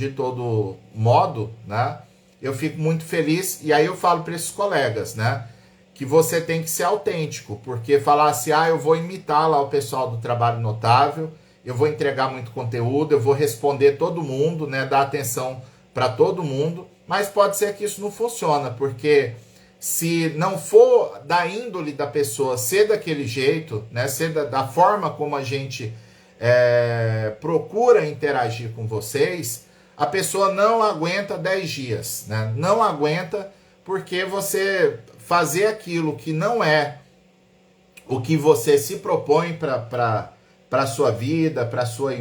todo modo, né, eu fico muito feliz, e aí eu falo para esses colegas, né, que você tem que ser autêntico, porque falar assim, eu vou imitar lá o pessoal do Trabalho Notável, eu vou entregar muito conteúdo, eu vou responder todo mundo, né, dar atenção para todo mundo, mas pode ser que isso não funcione, porque se não for da índole da pessoa ser daquele jeito, né, ser da forma como a gente procura interagir com vocês, a pessoa não aguenta 10 dias, né? Não aguenta, porque você fazer aquilo que não é o que você se propõe para a sua vida, para a sua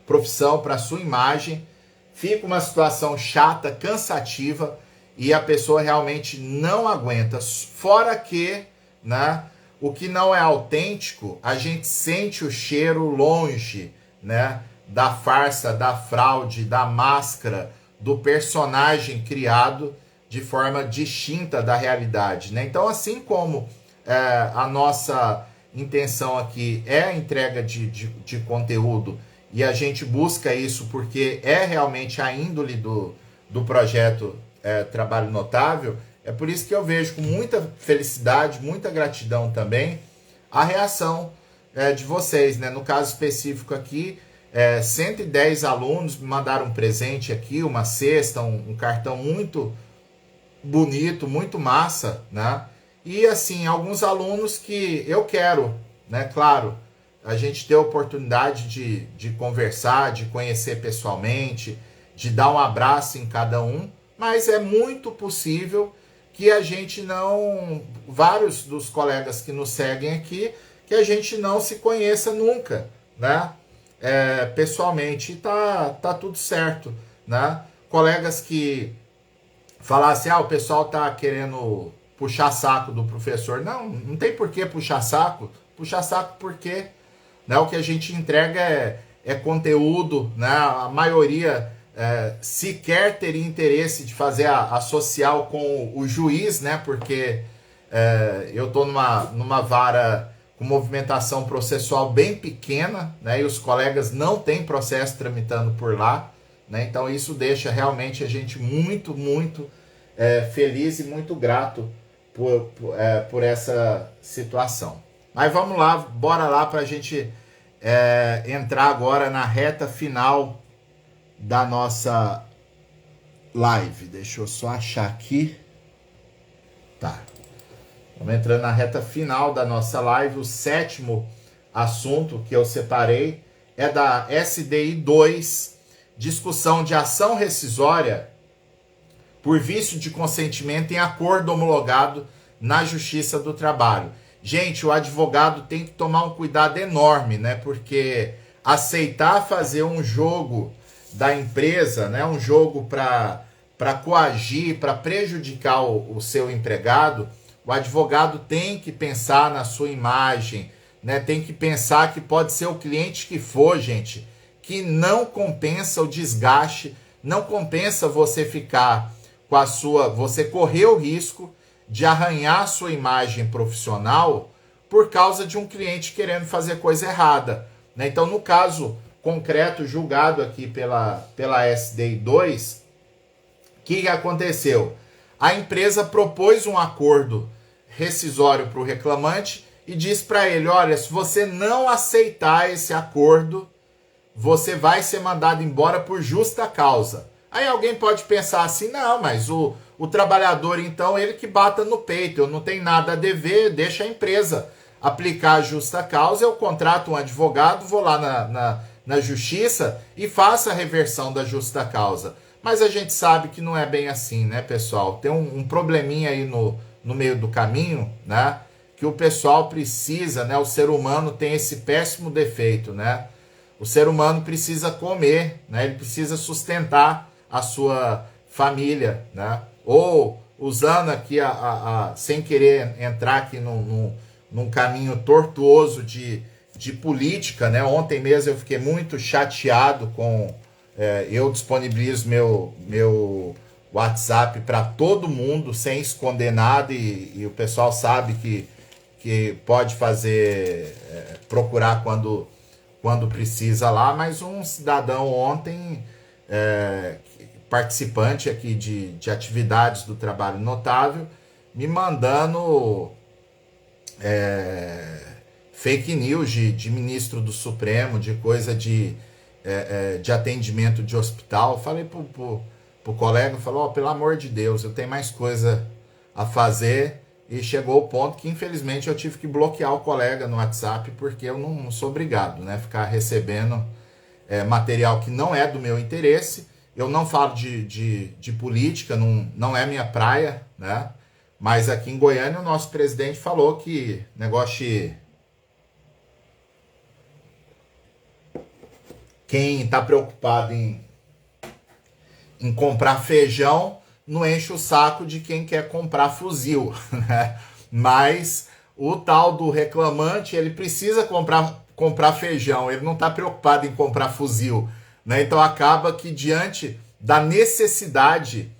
profissão, para a sua imagem, fica uma situação chata, cansativa, e a pessoa realmente não aguenta. Fora que, né, o que não é autêntico, a gente sente o cheiro longe, né, da farsa, da fraude, da máscara, do personagem criado de forma distinta da realidade. Né? Então, assim como a nossa intenção aqui é a entrega de conteúdo, e a gente busca isso porque é realmente a índole do projeto Trabalho Notável, é por isso que eu vejo com muita felicidade, muita gratidão também, a reação de vocês. Né? No caso específico aqui, 110 alunos me mandaram um presente aqui, uma cesta, um cartão muito bonito, muito massa, né? E assim, alguns alunos que eu quero, né? Claro, a gente ter a oportunidade de conversar, de conhecer pessoalmente, de dar um abraço em cada um, mas é muito possível que a gente não, vários dos colegas que nos seguem aqui, que a gente não se conheça nunca, né? Pessoalmente, tá tudo certo, né? Colegas que falassem, o pessoal tá querendo puxar saco do professor. Não tem por que puxar saco porque, né, o que a gente entrega é conteúdo, né? A maioria sequer teria interesse de fazer a social com o juiz, né? Porque eu tô numa vara com movimentação processual bem pequena, né, e os colegas não têm processo tramitando por lá, né, então isso deixa realmente a gente muito, muito feliz e muito grato por essa situação. Mas vamos lá, bora lá para a gente entrar agora na reta final da nossa live. Deixa eu só achar aqui. Tá. Vamos entrando na reta final da nossa live. O 7º assunto que eu separei é da SDI 2, discussão de ação rescisória por vício de consentimento em acordo homologado na Justiça do Trabalho. Gente, o advogado tem que tomar um cuidado enorme, né? Porque aceitar fazer um jogo da empresa, né? Um jogo para coagir, para prejudicar o seu empregado, o advogado tem que pensar na sua imagem, né? Tem que pensar que pode ser o cliente que for, gente, que não compensa o desgaste, não compensa você ficar com você correr o risco de arranhar a sua imagem profissional por causa de um cliente querendo fazer coisa errada, né? Então, no caso concreto julgado aqui pela SDI 2, o que aconteceu? A empresa propôs um acordo rescisório para o reclamante e diz para ele: olha, se você não aceitar esse acordo, você vai ser mandado embora por justa causa. Aí alguém pode pensar assim: não, mas o trabalhador, então, ele que bata no peito, eu não tenho nada a dever, deixa a empresa aplicar a justa causa, eu contrato um advogado, vou lá na justiça e faço a reversão da justa causa. Mas a gente sabe que não é bem assim, né, pessoal? Tem um probleminha aí no meio do caminho, né? Que o pessoal precisa, né? O ser humano tem esse péssimo defeito, né? O ser humano precisa comer, né? Ele precisa sustentar a sua família, né? Ou, usando aqui, sem querer entrar aqui num caminho tortuoso de política, né? Ontem mesmo eu fiquei muito chateado com... eu disponibilizo meu WhatsApp para todo mundo, sem esconder nada, e o pessoal sabe que pode fazer, procurar quando precisa lá, mas um cidadão ontem, participante aqui de atividades do Trabalho Notável, me mandando fake news de ministro do Supremo, de coisa de atendimento de hospital. Falei pro colega, falou: pelo amor de Deus, eu tenho mais coisa a fazer. E chegou o ponto que, infelizmente, eu tive que bloquear o colega no WhatsApp, porque eu não sou obrigado, né, ficar recebendo material que não é do meu interesse. Eu não falo de política, não é minha praia, né? Mas aqui em Goiânia o nosso presidente falou que negócio de... Quem está preocupado em comprar feijão não enche o saco de quem quer comprar fuzil, né? Mas o tal do reclamante, ele precisa comprar feijão, ele não está preocupado em comprar fuzil, né? Então acaba que, diante da necessidade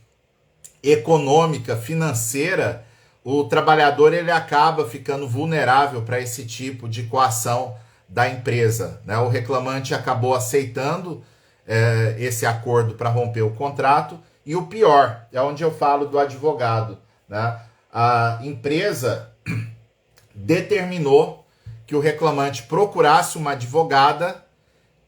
econômica, financeira, o trabalhador ele acaba ficando vulnerável para esse tipo de coação da empresa, né? O reclamante acabou aceitando esse acordo para romper o contrato, e o pior, é onde eu falo do advogado, né? A empresa determinou que o reclamante procurasse uma advogada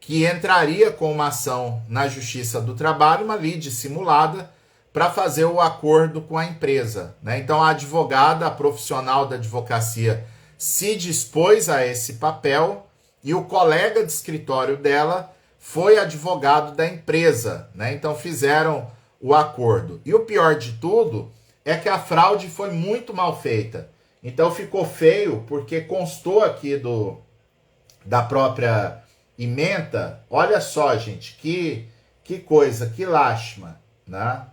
que entraria com uma ação na Justiça do Trabalho, uma lide simulada, para fazer o acordo com a empresa, né? Então a advogada, a profissional da advocacia, se dispôs a esse papel, e o colega de escritório dela foi advogado da empresa, né? Então fizeram o acordo. E o pior de tudo é que a fraude foi muito mal feita. Então ficou feio, porque constou aqui da própria ementa. Olha só, gente, que coisa, que lástima, né?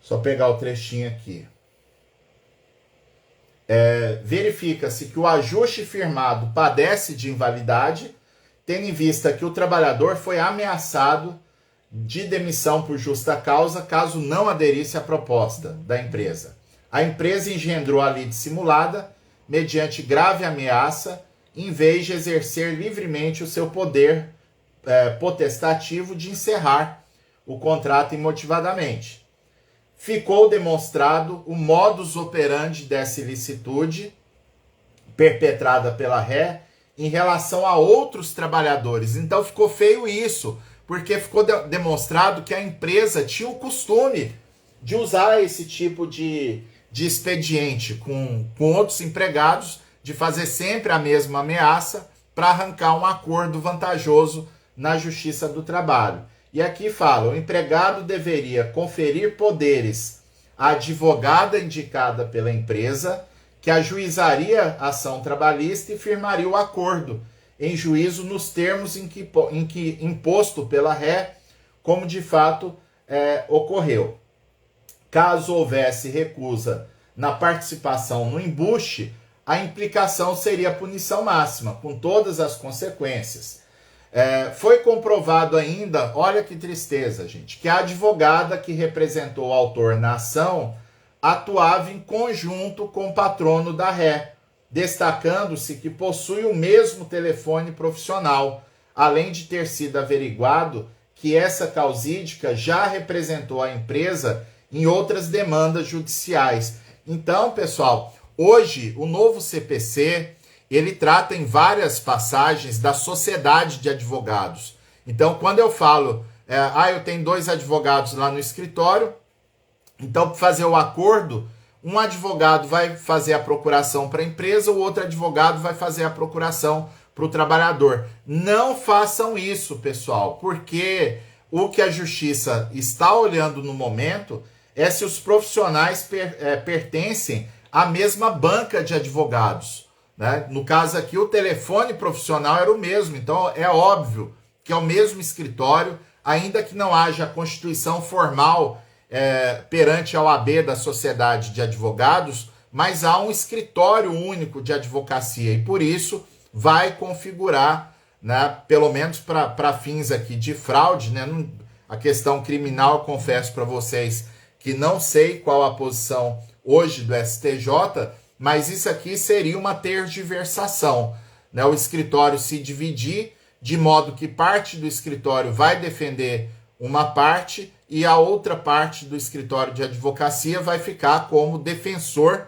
Só pegar o trechinho aqui. Verifica-se que o ajuste firmado padece de invalidade, tendo em vista que o trabalhador foi ameaçado de demissão por justa causa caso não aderisse à proposta da empresa. A empresa engendrou a lide simulada mediante grave ameaça, em vez de exercer livremente o seu poder potestativo de encerrar o contrato imotivadamente. Ficou demonstrado o modus operandi dessa ilicitude perpetrada pela ré em relação a outros trabalhadores. Então ficou feio isso, porque ficou demonstrado que a empresa tinha o costume de usar esse tipo de expediente com outros empregados, de fazer sempre a mesma ameaça para arrancar um acordo vantajoso na Justiça do Trabalho. E aqui fala: o empregado deveria conferir poderes à advogada indicada pela empresa, que ajuizaria a ação trabalhista e firmaria o acordo em juízo nos termos em que imposto pela ré, como de fato ocorreu. Caso houvesse recusa na participação no embuste, a implicação seria a punição máxima, com todas as consequências. Foi comprovado ainda, olha que tristeza, gente, que a advogada que representou o autor na ação atuava em conjunto com o patrono da ré, destacando-se que possui o mesmo telefone profissional, além de ter sido averiguado que essa causídica já representou a empresa em outras demandas judiciais. Então, pessoal, Hoje, o novo CPC, ele trata em várias passagens da sociedade de advogados. Então, quando eu falo, eu tenho 2 advogados lá no escritório, então, para fazer o acordo, um advogado vai fazer a procuração para a empresa, o outro advogado vai fazer a procuração para o trabalhador. Não façam isso, pessoal, porque o que a justiça está olhando no momento é se os profissionais pertencem à mesma banca de advogados, né? No caso aqui, o telefone profissional era o mesmo, então é óbvio que é o mesmo escritório, ainda que não haja constituição formal perante a OAB da Sociedade de Advogados, mas há um escritório único de advocacia e por isso vai configurar, né, pelo menos para fins aqui de fraude, né, a questão criminal, eu confesso para vocês que não sei qual a posição hoje do STJ, mas isso aqui seria uma tergiversação, né, o escritório se dividir de modo que parte do escritório vai defender uma parte e a outra parte do escritório de advocacia vai ficar como defensor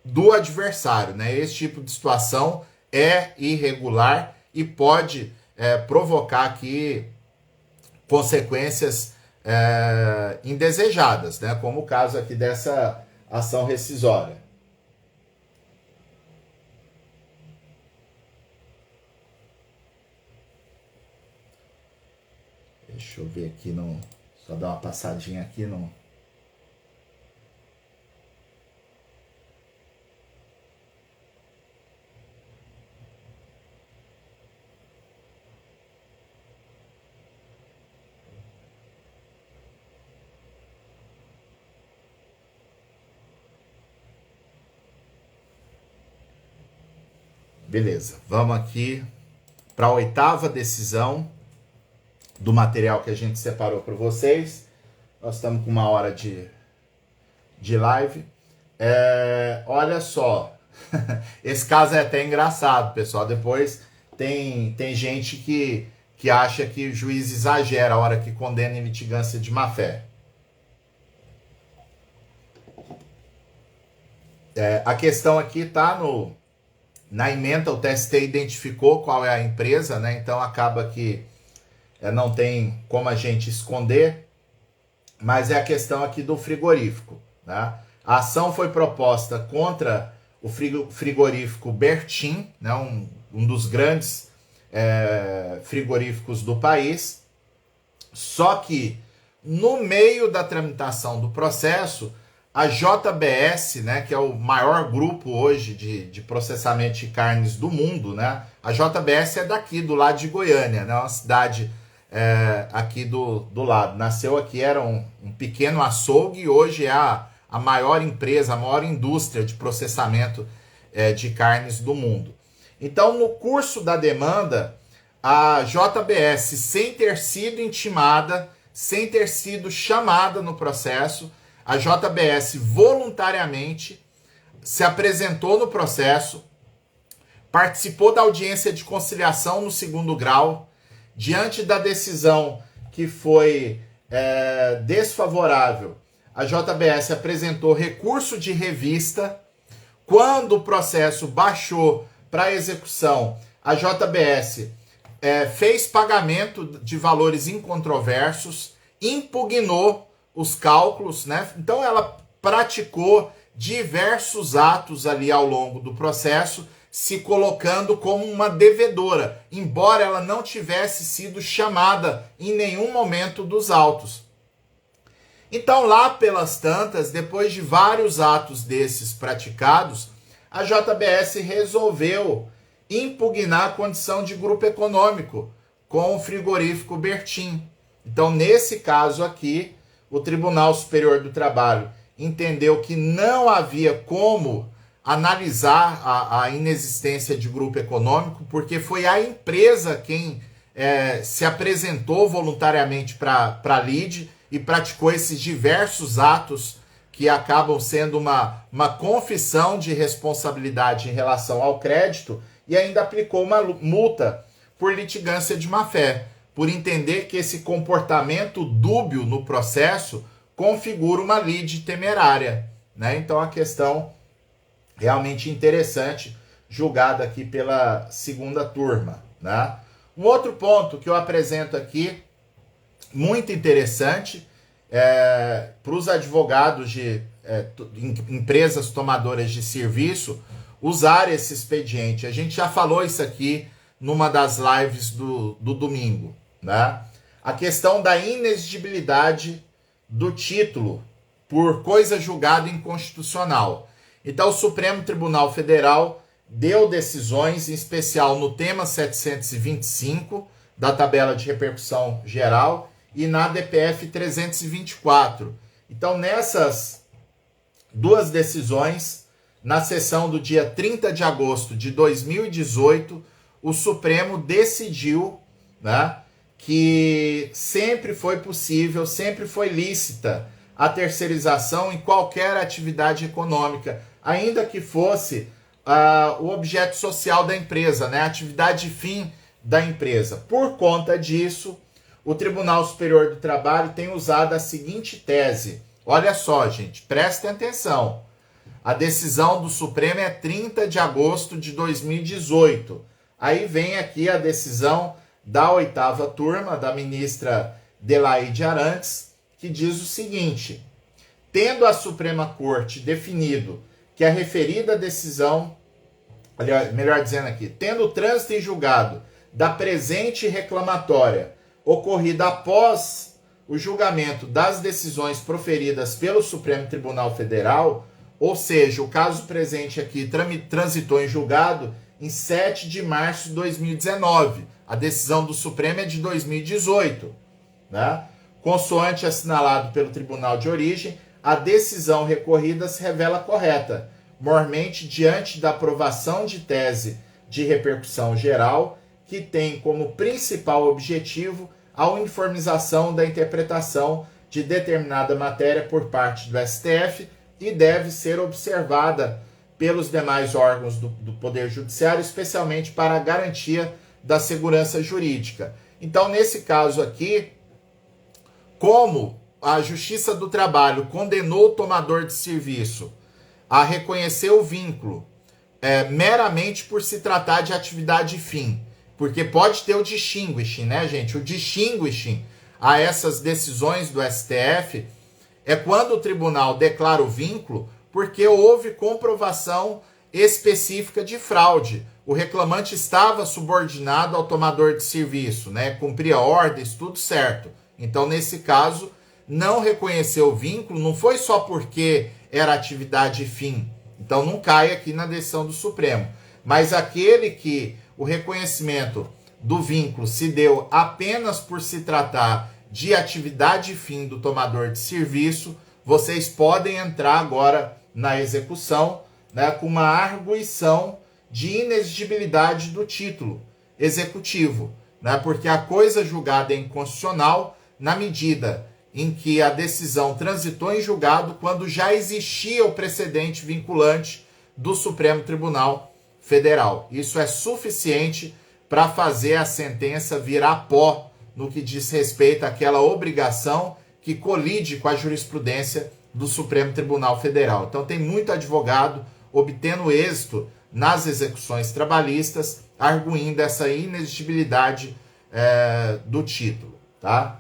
do adversário, né? Esse tipo de situação é irregular e pode provocar aqui consequências indesejadas, né? Como o caso aqui dessa ação rescisória. Deixa eu ver aqui, só dar uma passadinha aqui no... Beleza, vamos aqui para a 8ª decisão do material que a gente separou para vocês. Nós estamos com 1 hora de live. Olha só, esse caso é até engraçado, pessoal. Depois tem gente que acha que o juiz exagera a hora que condena em litigância de má-fé. A questão aqui está na ementa, o TST identificou qual é a empresa, né? Então acaba que não tem como a gente esconder, mas é a questão aqui do frigorífico, né? A ação foi proposta contra o frigorífico Bertin, né? Um dos grandes frigoríficos do país, só que no meio da tramitação do processo, a JBS, né, que é o maior grupo hoje de processamento de carnes do mundo, né? A JBS é daqui, do lado de Goiânia, né? Uma cidade aqui do lado. Nasceu aqui, era um pequeno açougue e hoje é a maior empresa, a maior indústria de processamento de carnes do mundo. Então, no curso da demanda, a JBS, sem ter sido intimada, sem ter sido chamada no processo, a JBS voluntariamente se apresentou no processo, participou da audiência de conciliação no 2º grau, diante da decisão que foi desfavorável. A JBS apresentou recurso de revista. Quando o processo baixou para execução, a JBS fez pagamento de valores incontroversos, impugnou os cálculos, né? Então ela praticou diversos atos ali ao longo do processo, se colocando como uma devedora, embora ela não tivesse sido chamada em nenhum momento dos autos. Então, lá pelas tantas, depois de vários atos desses praticados, a JBS resolveu impugnar a condição de grupo econômico com o frigorífico Bertin. Então, nesse caso aqui, o Tribunal Superior do Trabalho entendeu que não havia como analisar a inexistência de grupo econômico, porque foi a empresa quem se apresentou voluntariamente para a lide e praticou esses diversos atos que acabam sendo uma confissão de responsabilidade em relação ao crédito e ainda aplicou uma multa por litigância de má-fé, por entender que esse comportamento dúbio no processo configura uma lide temerária, né? Então a questão realmente interessante, julgado aqui pela segunda turma, né? Um outro ponto que eu apresento aqui, muito interessante, para os advogados de empresas tomadoras de serviço usar esse expediente. A gente já falou isso aqui numa das lives do domingo, né? A questão da inexigibilidade do título por coisa julgada inconstitucional. Então, o Supremo Tribunal Federal deu decisões, em especial no tema 725 da tabela de repercussão geral e na DPF 324. Então, nessas duas decisões, na sessão do dia 30 de agosto de 2018, o Supremo decidiu, né, que sempre foi possível, sempre foi lícita a terceirização em qualquer atividade econômica, ainda que fosse o objeto social da empresa, né, a atividade fim da empresa. Por conta disso, o Tribunal Superior do Trabalho tem usado a seguinte tese. Olha só, gente, prestem atenção. A decisão do Supremo é 30 de agosto de 2018. Aí vem aqui a decisão da 8ª turma, da ministra Delaide Arantes, que diz o seguinte: tendo a Suprema Corte definido que a referida decisão, melhor dizendo aqui, tendo o trânsito em julgado da presente reclamatória ocorrida após o julgamento das decisões proferidas pelo Supremo Tribunal Federal, ou seja, o caso presente aqui transitou em julgado em 7 de março de 2019. A decisão do Supremo é de 2018, né? Consoante assinalado pelo Tribunal de Origem, a decisão recorrida se revela correta, mormente diante da aprovação de tese de repercussão geral, que tem como principal objetivo a uniformização da interpretação de determinada matéria por parte do STF e deve ser observada pelos demais órgãos do Poder Judiciário, especialmente para a garantia da segurança jurídica. Então, nesse caso aqui, como a Justiça do Trabalho condenou o tomador de serviço a reconhecer o vínculo meramente por se tratar de atividade fim, porque pode ter o distinguishing, né, gente? O distinguishing a essas decisões do STF é quando o tribunal declara o vínculo porque houve comprovação específica de fraude. O reclamante estava subordinado ao tomador de serviço, né? Cumpria ordens, tudo certo. Então, nesse caso, não reconheceu o vínculo, não foi só porque era atividade fim. Então, não cai aqui na decisão do Supremo. Mas aquele que o reconhecimento do vínculo se deu apenas por se tratar de atividade fim do tomador de serviço, vocês podem entrar agora na execução, né, com uma arguição de inexigibilidade do título executivo, né, porque a coisa julgada é inconstitucional na medida em que a decisão transitou em julgado quando já existia o precedente vinculante do Supremo Tribunal Federal. Isso é suficiente para fazer a sentença virar pó no que diz respeito àquela obrigação que colide com a jurisprudência do Supremo Tribunal Federal. Então tem muito advogado obtendo êxito nas execuções trabalhistas, arguindo essa inexigibilidade do título, tá?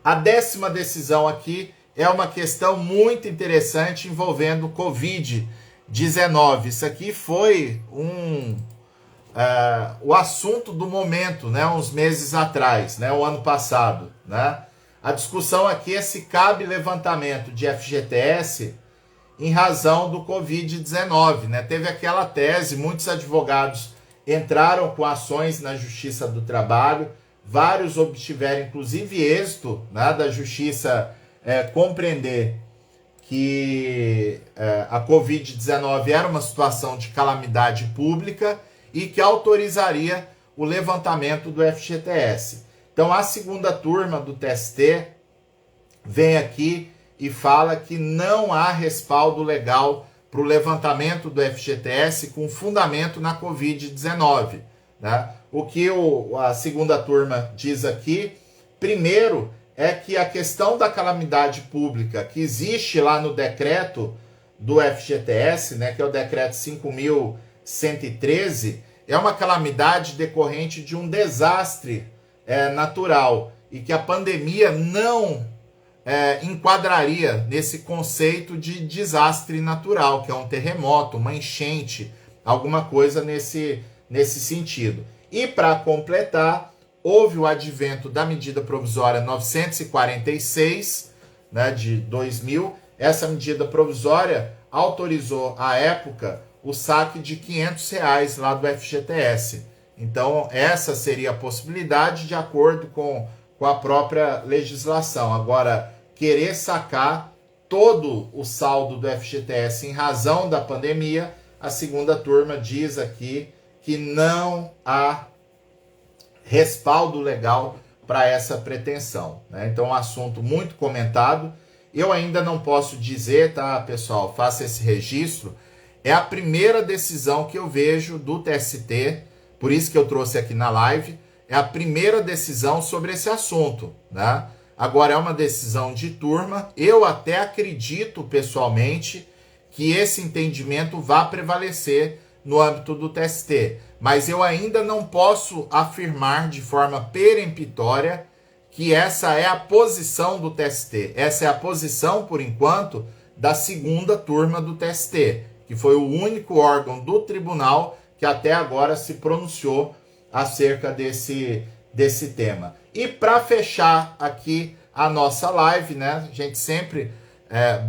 A 10ª decisão aqui é uma questão muito interessante envolvendo Covid-19. Isso aqui foi o assunto do momento, né, uns meses atrás, né, o ano passado, né? A discussão aqui é se cabe levantamento de FGTS em razão do Covid-19, né? Teve aquela tese, muitos advogados entraram com ações na Justiça do Trabalho, vários obtiveram inclusive êxito, né, da Justiça compreender que a Covid-19 era uma situação de calamidade pública e que autorizaria o levantamento do FGTS. Então, a segunda turma do TST vem aqui e fala que não há respaldo legal para o levantamento do FGTS com fundamento na Covid-19, né? O que a segunda turma diz aqui, primeiro, é que a questão da calamidade pública que existe lá no decreto do FGTS, né, que é o decreto 5.113, é uma calamidade decorrente de um desastre natural e que a pandemia não enquadraria nesse conceito de desastre natural, que é um terremoto, uma enchente, alguma coisa nesse sentido. E para completar, houve o advento da medida provisória 946, né, de 2000. Essa medida provisória autorizou, à época, o saque de R$500 lá do FGTS. Então, essa seria a possibilidade de acordo com a própria legislação. Agora, querer sacar todo o saldo do FGTS em razão da pandemia, a segunda turma diz aqui que não há respaldo legal para essa pretensão, né? Então, é um assunto muito comentado. Eu ainda não posso dizer, tá, pessoal? Faça esse registro. É a primeira decisão que eu vejo do TST, por isso que eu trouxe aqui na live. É a primeira decisão sobre esse assunto, né? Agora, é uma decisão de turma. Eu até acredito, pessoalmente, que esse entendimento vá prevalecer no âmbito do TST. Mas eu ainda não posso afirmar de forma peremptória que essa é a posição do TST. Essa é a posição, por enquanto, da segunda turma do TST, que foi o único órgão do tribunal que até agora se pronunciou acerca desse tema. E para fechar aqui a nossa live, né, a gente sempre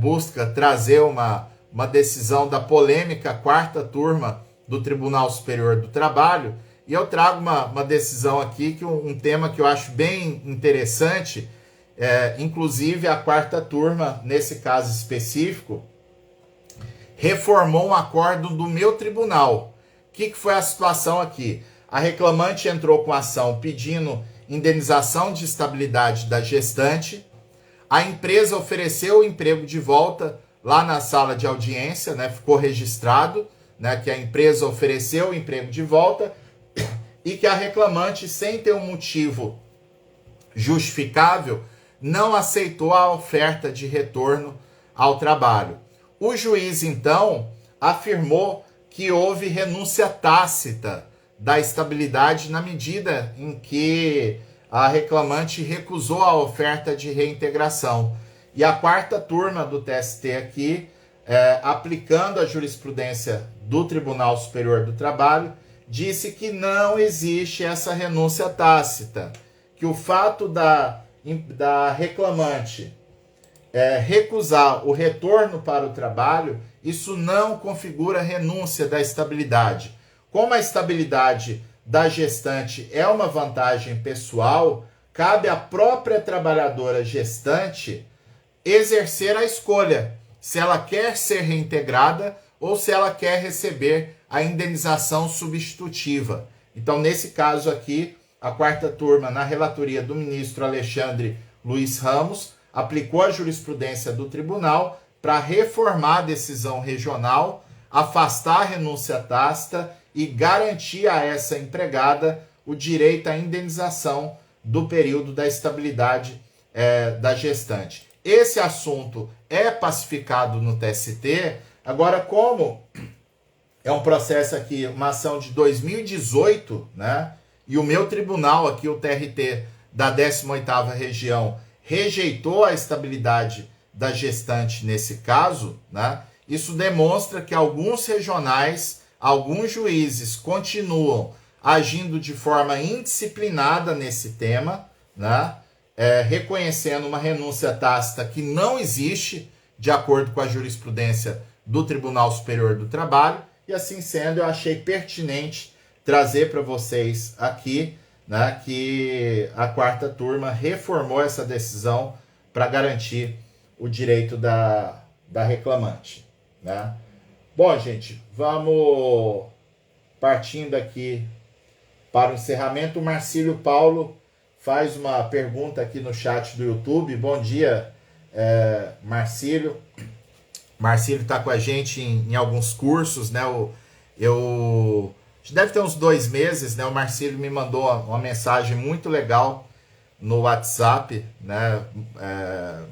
busca trazer uma decisão da polêmica quarta turma do Tribunal Superior do Trabalho, e eu trago uma decisão aqui, que um tema que eu acho bem interessante, inclusive a quarta turma, nesse caso específico, reformou um acórdão do meu tribunal. O que foi a situação aqui? A reclamante entrou com ação pedindo indenização de estabilidade da gestante, a empresa ofereceu o emprego de volta lá na sala de audiência, né, ficou registrado, né, que a empresa ofereceu o emprego de volta e que a reclamante, sem ter um motivo justificável, não aceitou a oferta de retorno ao trabalho. O juiz, então, afirmou que houve renúncia tácita da estabilidade na medida em que a reclamante recusou a oferta de reintegração. E a quarta turma do TST aqui, aplicando a jurisprudência do Tribunal Superior do Trabalho, disse que não existe essa renúncia tácita, que o fato da reclamante recusar o retorno para o trabalho, isso não configura renúncia da estabilidade. Como a estabilidade da gestante é uma vantagem pessoal, cabe à própria trabalhadora gestante exercer a escolha se ela quer ser reintegrada ou se ela quer receber a indenização substitutiva. Então, nesse caso aqui, a quarta turma, na relatoria do ministro Alexandre Luiz Ramos, aplicou a jurisprudência do tribunal para reformar a decisão regional, afastar a renúncia tácita e garantir a essa empregada o direito à indenização do período da estabilidade da gestante. Esse assunto é pacificado no TST. Agora, como é um processo aqui, uma ação de 2018, né? E o meu tribunal aqui, o TRT da 18ª região, rejeitou a estabilidade da gestante nesse caso, né? Isso demonstra que alguns regionais, alguns juízes continuam agindo de forma indisciplinada nesse tema, né? Reconhecendo uma renúncia tácita que não existe, de acordo com a jurisprudência do Tribunal Superior do Trabalho, e assim sendo, eu achei pertinente trazer para vocês aqui, né, que a quarta turma reformou essa decisão para garantir o direito da reclamante, né? Bom, gente, vamos partindo aqui para o encerramento. O Marcílio Paulo faz uma pergunta aqui no chat do YouTube. Bom dia, Marcílio. Marcílio está com a gente em alguns cursos, né? Deve ter uns 2 meses, né? O Marcílio me mandou uma mensagem muito legal no WhatsApp, né?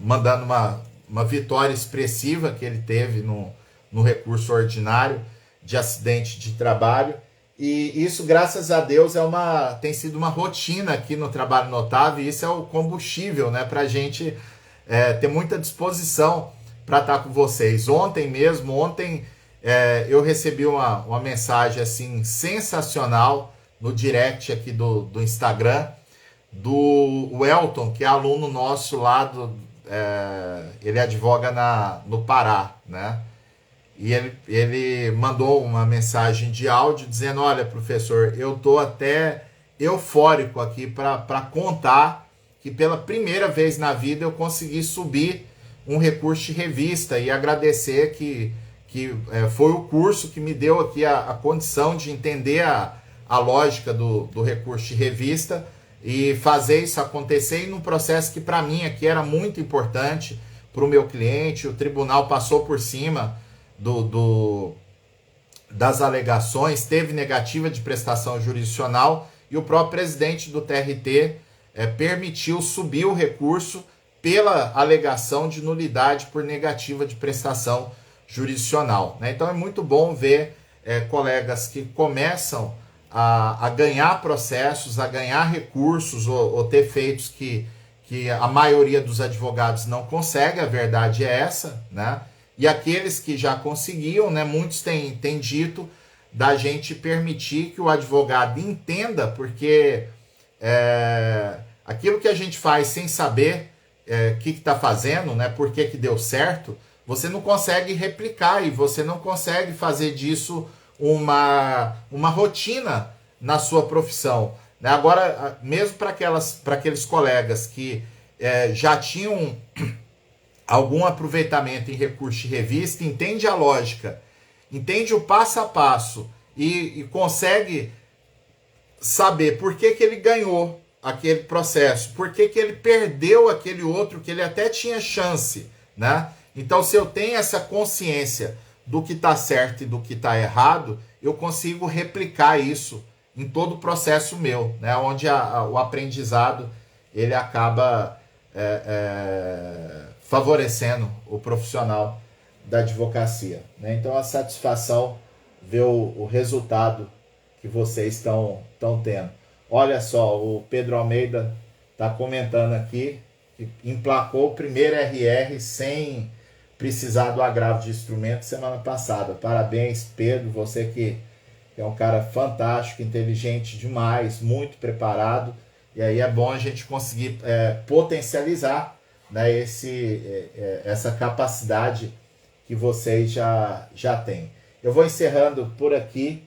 Mandando uma vitória expressiva que ele teve no recurso ordinário de acidente de trabalho. E isso, graças a Deus, tem sido uma rotina aqui no Trabalho Notável, e isso é o combustível, né, para a gente ter muita disposição para estar com vocês. Ontem eu recebi uma mensagem assim sensacional no direct aqui do Instagram, do Welton, que é aluno nosso lá ele advoga no Pará, né? E ele mandou uma mensagem de áudio dizendo: olha, professor, eu tô até eufórico aqui para contar que pela primeira vez na vida eu consegui subir um recurso de revista, e agradecer que foi o curso que me deu aqui a condição de entender a lógica do recurso de revista e fazer isso acontecer, e num processo que para mim aqui era muito importante para o meu cliente. O tribunal passou por cima das alegações, teve negativa de prestação jurisdicional, e o próprio presidente do TRT permitiu subir o recurso pela alegação de nulidade por negativa de prestação jurisdicional, né? Então é muito bom ver colegas que começam a ganhar processos, a ganhar recursos, ou ter feitos que a maioria dos advogados não consegue. A verdade é essa, né? E aqueles que já conseguiam, né, muitos têm dito da gente permitir que o advogado entenda, porque aquilo que a gente faz sem saber o que está fazendo, né, por que deu certo, você não consegue replicar, e você não consegue fazer disso uma rotina na sua profissão, né? Agora, mesmo para aqueles colegas que já tinham algum aproveitamento em recurso de revista, entende a lógica, entende o passo a passo e consegue saber por que ele ganhou aquele processo, por que ele perdeu aquele outro que ele até tinha chance, né? Então, se eu tenho essa consciência do que está certo e do que está errado, eu consigo replicar isso em todo o processo meu, né? Onde o aprendizado ele acaba favorecendo o profissional da advocacia, né? Então, a satisfação ver o resultado que vocês estão tendo. Olha só, o Pedro Almeida está comentando aqui que emplacou o primeiro RR sem precisar do agravo de instrumento semana passada. Parabéns, Pedro, você que é um cara fantástico, inteligente demais, muito preparado, e aí é bom a gente conseguir potencializar, né, essa capacidade que vocês já têm. Eu vou encerrando por aqui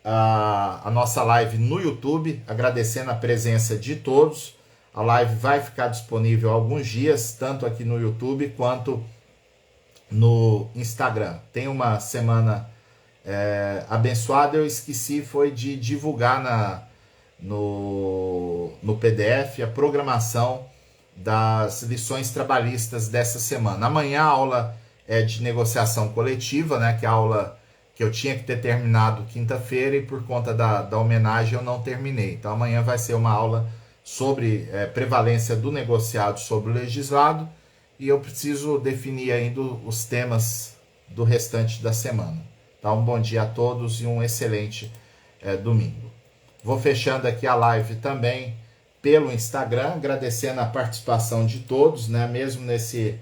a nossa live no YouTube, agradecendo a presença de todos. A live vai ficar disponível alguns dias, tanto aqui no YouTube quanto no Instagram. Tem uma semana abençoada. Eu esqueci foi de divulgar no PDF a programação das lições trabalhistas dessa semana. Amanhã a aula é de negociação coletiva, né, que é a aula que eu tinha que ter terminado quinta-feira, e por conta da homenagem eu não terminei. Então amanhã vai ser uma aula sobre prevalência do negociado sobre o legislado, e eu preciso definir ainda os temas do restante da semana. Tá? Um bom dia a todos e um excelente domingo. Vou fechando aqui a live também pelo Instagram, agradecendo a participação de todos, né? Mesmo nesse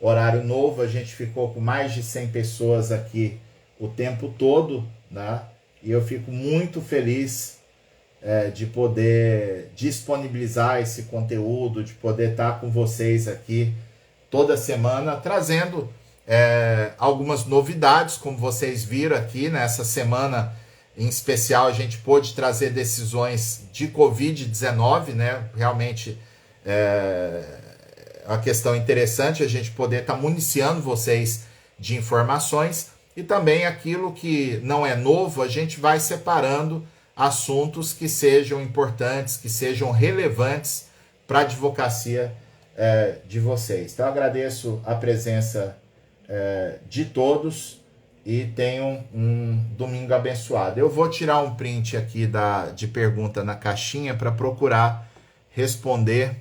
horário novo, a gente ficou com mais de 100 pessoas aqui o tempo todo, né? E eu fico muito feliz de poder disponibilizar esse conteúdo, de poder estar com vocês aqui toda semana, trazendo algumas novidades, como vocês viram aqui nessa semana. Em especial, a gente pôde trazer decisões de Covid-19, né? Realmente uma questão interessante a gente poder estar municiando vocês de informações, e também aquilo que não é novo, a gente vai separando assuntos que sejam importantes, que sejam relevantes para a advocacia de vocês. Então, agradeço a presença de todos e tenham um domingo abençoado. Eu vou tirar um print aqui de pergunta na caixinha para procurar responder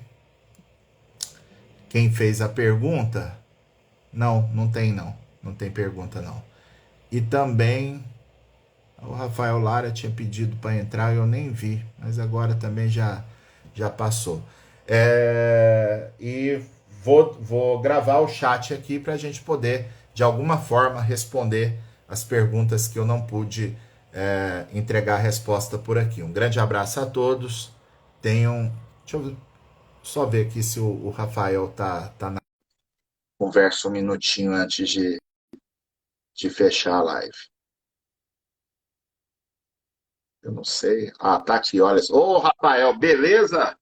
quem fez a pergunta. Não tem pergunta não. E também o Rafael Lara tinha pedido para entrar, eu nem vi, mas agora também já passou. E vou gravar o chat aqui para a gente poder, de alguma forma, responder as perguntas que eu não pude entregar a resposta por aqui. Um grande abraço a todos. Tenham. Deixa eu só ver aqui se o Rafael tá na conversa um minutinho antes de fechar a live. Eu não sei. Ah, tá aqui, olha. Ô, Rafael, beleza?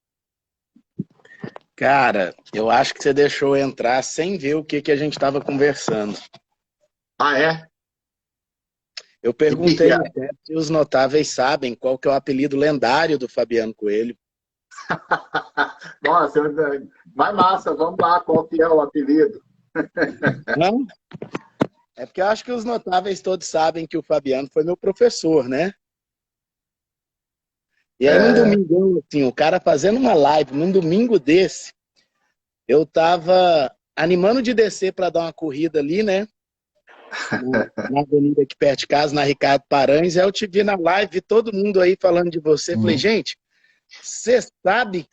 Cara, eu acho que você deixou eu entrar sem ver o que a gente estava conversando. Ah, é? Eu E o que perguntei é? no chat se os notáveis sabem qual que é o apelido lendário do Fabiano Coelho. Nossa, mais massa, vamos lá, qual que é o apelido? Não? É porque eu acho que os notáveis todos sabem que o Fabiano foi meu professor, né? E aí num É, domingo, assim, o cara fazendo uma live, num domingo desse, eu tava animando de descer para dar uma corrida ali, né? Na avenida aqui perto de casa, na Ricardo Paranhos, aí eu te vi na live, vi todo mundo aí falando de você. Falei, gente, você sabe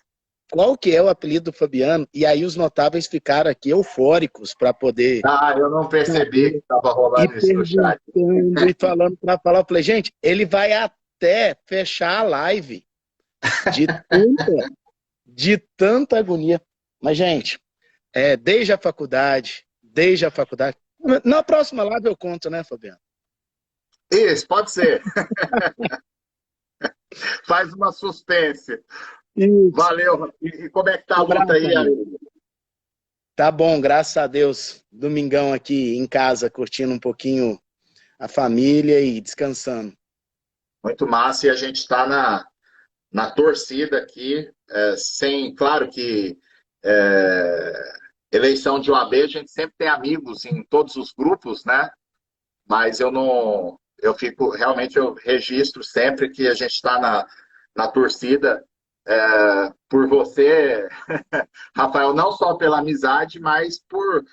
qual que é o apelido do Fabiano? E aí os notáveis ficaram aqui eufóricos para poder eu não percebi que saber estava e rolando isso no chat. perguntando e falando para falar. Eu falei, gente, ele vai até fechar a live de de tanta agonia. Mas, gente, desde a faculdade. Na próxima live eu conto, né, Fabiano? Isso, pode ser. Faz uma suspense. Isso. Valeu. E como é que tá a Um luta abraço, aí, amigo. amigo? Tá bom, graças a Deus. Domingão aqui em casa, curtindo um pouquinho a família e descansando. Muito massa. E a gente está na torcida aqui, claro que é, eleição de OAB, a gente sempre tem amigos em todos os grupos, né? Mas eu não, eu fico, realmente eu registro sempre que a gente está na torcida por você, Rafael, não só pela amizade, mas por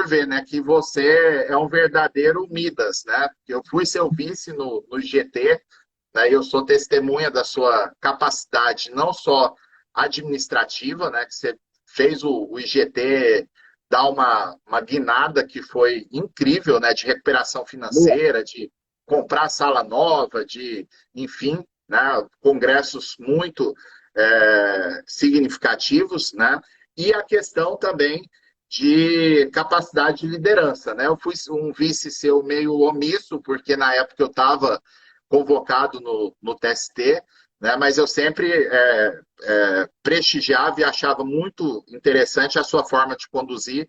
ver, né, que você é um verdadeiro Midas, né? Eu fui seu vice no GT, né, eu sou testemunha da sua capacidade, não só administrativa, né, que você fez o IGT dar uma guinada que foi incrível, né, de recuperação financeira, de comprar sala nova, enfim, né, congressos muito significativos, né, e a questão também de capacidade de liderança, né? Eu fui um vice seu meio omisso, porque na época eu estava convocado no TST, né? Mas eu sempre prestigiava e achava muito interessante a sua forma de conduzir.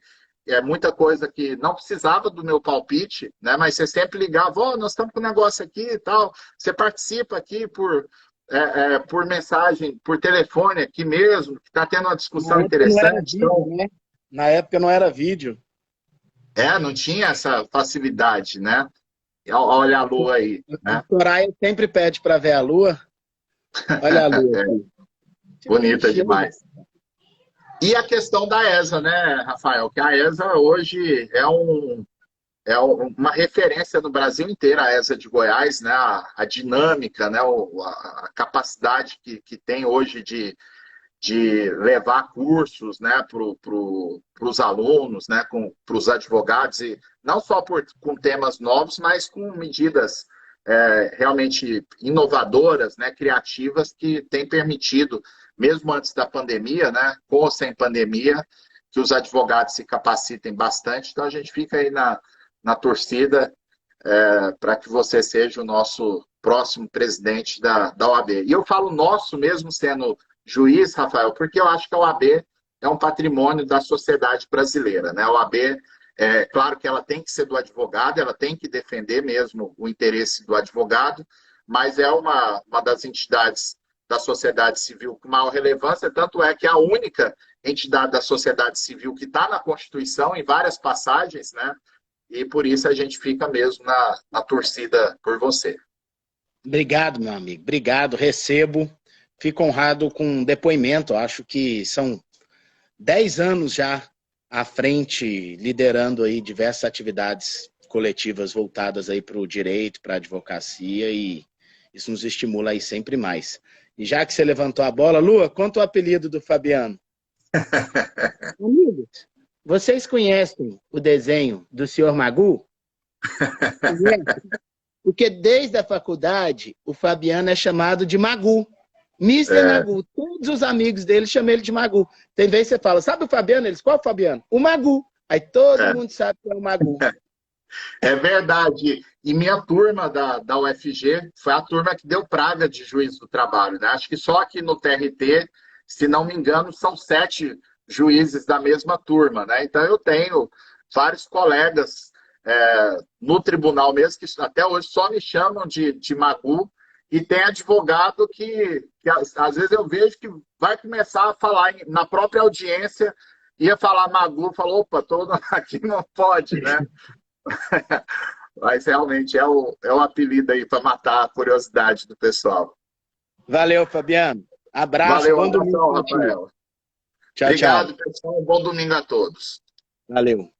Muita coisa que não precisava do meu palpite, né? Mas você sempre ligava, nós estamos com um negócio aqui e tal, você participa aqui por mensagem, por telefone aqui mesmo, que está tendo uma Na discussão época não era interessante. vídeo, Então, né? Na época não era vídeo. não tinha essa facilidade, né? Olha a lua aí, A né? Soraya sempre pede para ver a lua. Olha a lua aqui. Que Bonita bonitinho. demais. E a questão da ESA, né, Rafael? Que a ESA hoje uma referência no Brasil inteiro, a ESA de Goiás, né? A dinâmica, né? A capacidade que tem hoje de levar cursos, né, os alunos, né, para os advogados, e não só com temas novos, mas com medidas realmente inovadoras, né, criativas, que têm permitido, mesmo antes da pandemia, né, com ou sem pandemia, que os advogados se capacitem bastante. Então, a gente fica aí na torcida para que você seja o nosso próximo presidente da OAB. E eu falo nosso mesmo sendo juiz, Rafael, porque eu acho que a OAB é um patrimônio da sociedade brasileira, né? A OAB, claro que ela tem que ser do advogado, ela tem que defender mesmo o interesse do advogado, mas é uma das entidades da sociedade civil com maior relevância, tanto é que é a única entidade da sociedade civil que está na Constituição, em várias passagens, né? E por isso a gente fica mesmo na torcida por você. Obrigado, meu amigo. Obrigado, recebo. Fico honrado com o depoimento. Acho que são 10 anos já à frente, liderando aí diversas atividades coletivas voltadas aí para o direito, para a advocacia, e isso nos estimula aí sempre mais. E já que você levantou a bola, Lua, conta o apelido do Fabiano. Amigos, vocês conhecem o desenho do Senhor Magu? Porque desde a faculdade, o Fabiano é chamado de Magu. Mister Magu. Todos os amigos dele chamam ele de Magu. Tem vez que você fala, sabe o Fabiano? Eles, qual é o Fabiano? O Magu. Aí todo mundo sabe que é o Magu. É verdade. E minha turma da UFG foi a turma que deu praga de juiz do trabalho, né? Acho que só aqui no TRT, se não me engano, são 7 juízes da mesma turma, né? Então eu tenho vários colegas no tribunal mesmo que até hoje só me chamam de Magu, e tem advogado que às vezes eu vejo que vai começar a falar na própria audiência, ia falar Magu, falou, opa, todo aqui não pode, né? Mas realmente é o apelido aí para matar a curiosidade do pessoal. Valeu, Fabiano. Abraço, Valeu, bom domingo, Rafael. Tchau, Obrigado, tchau. pessoal. Bom domingo a todos. Valeu.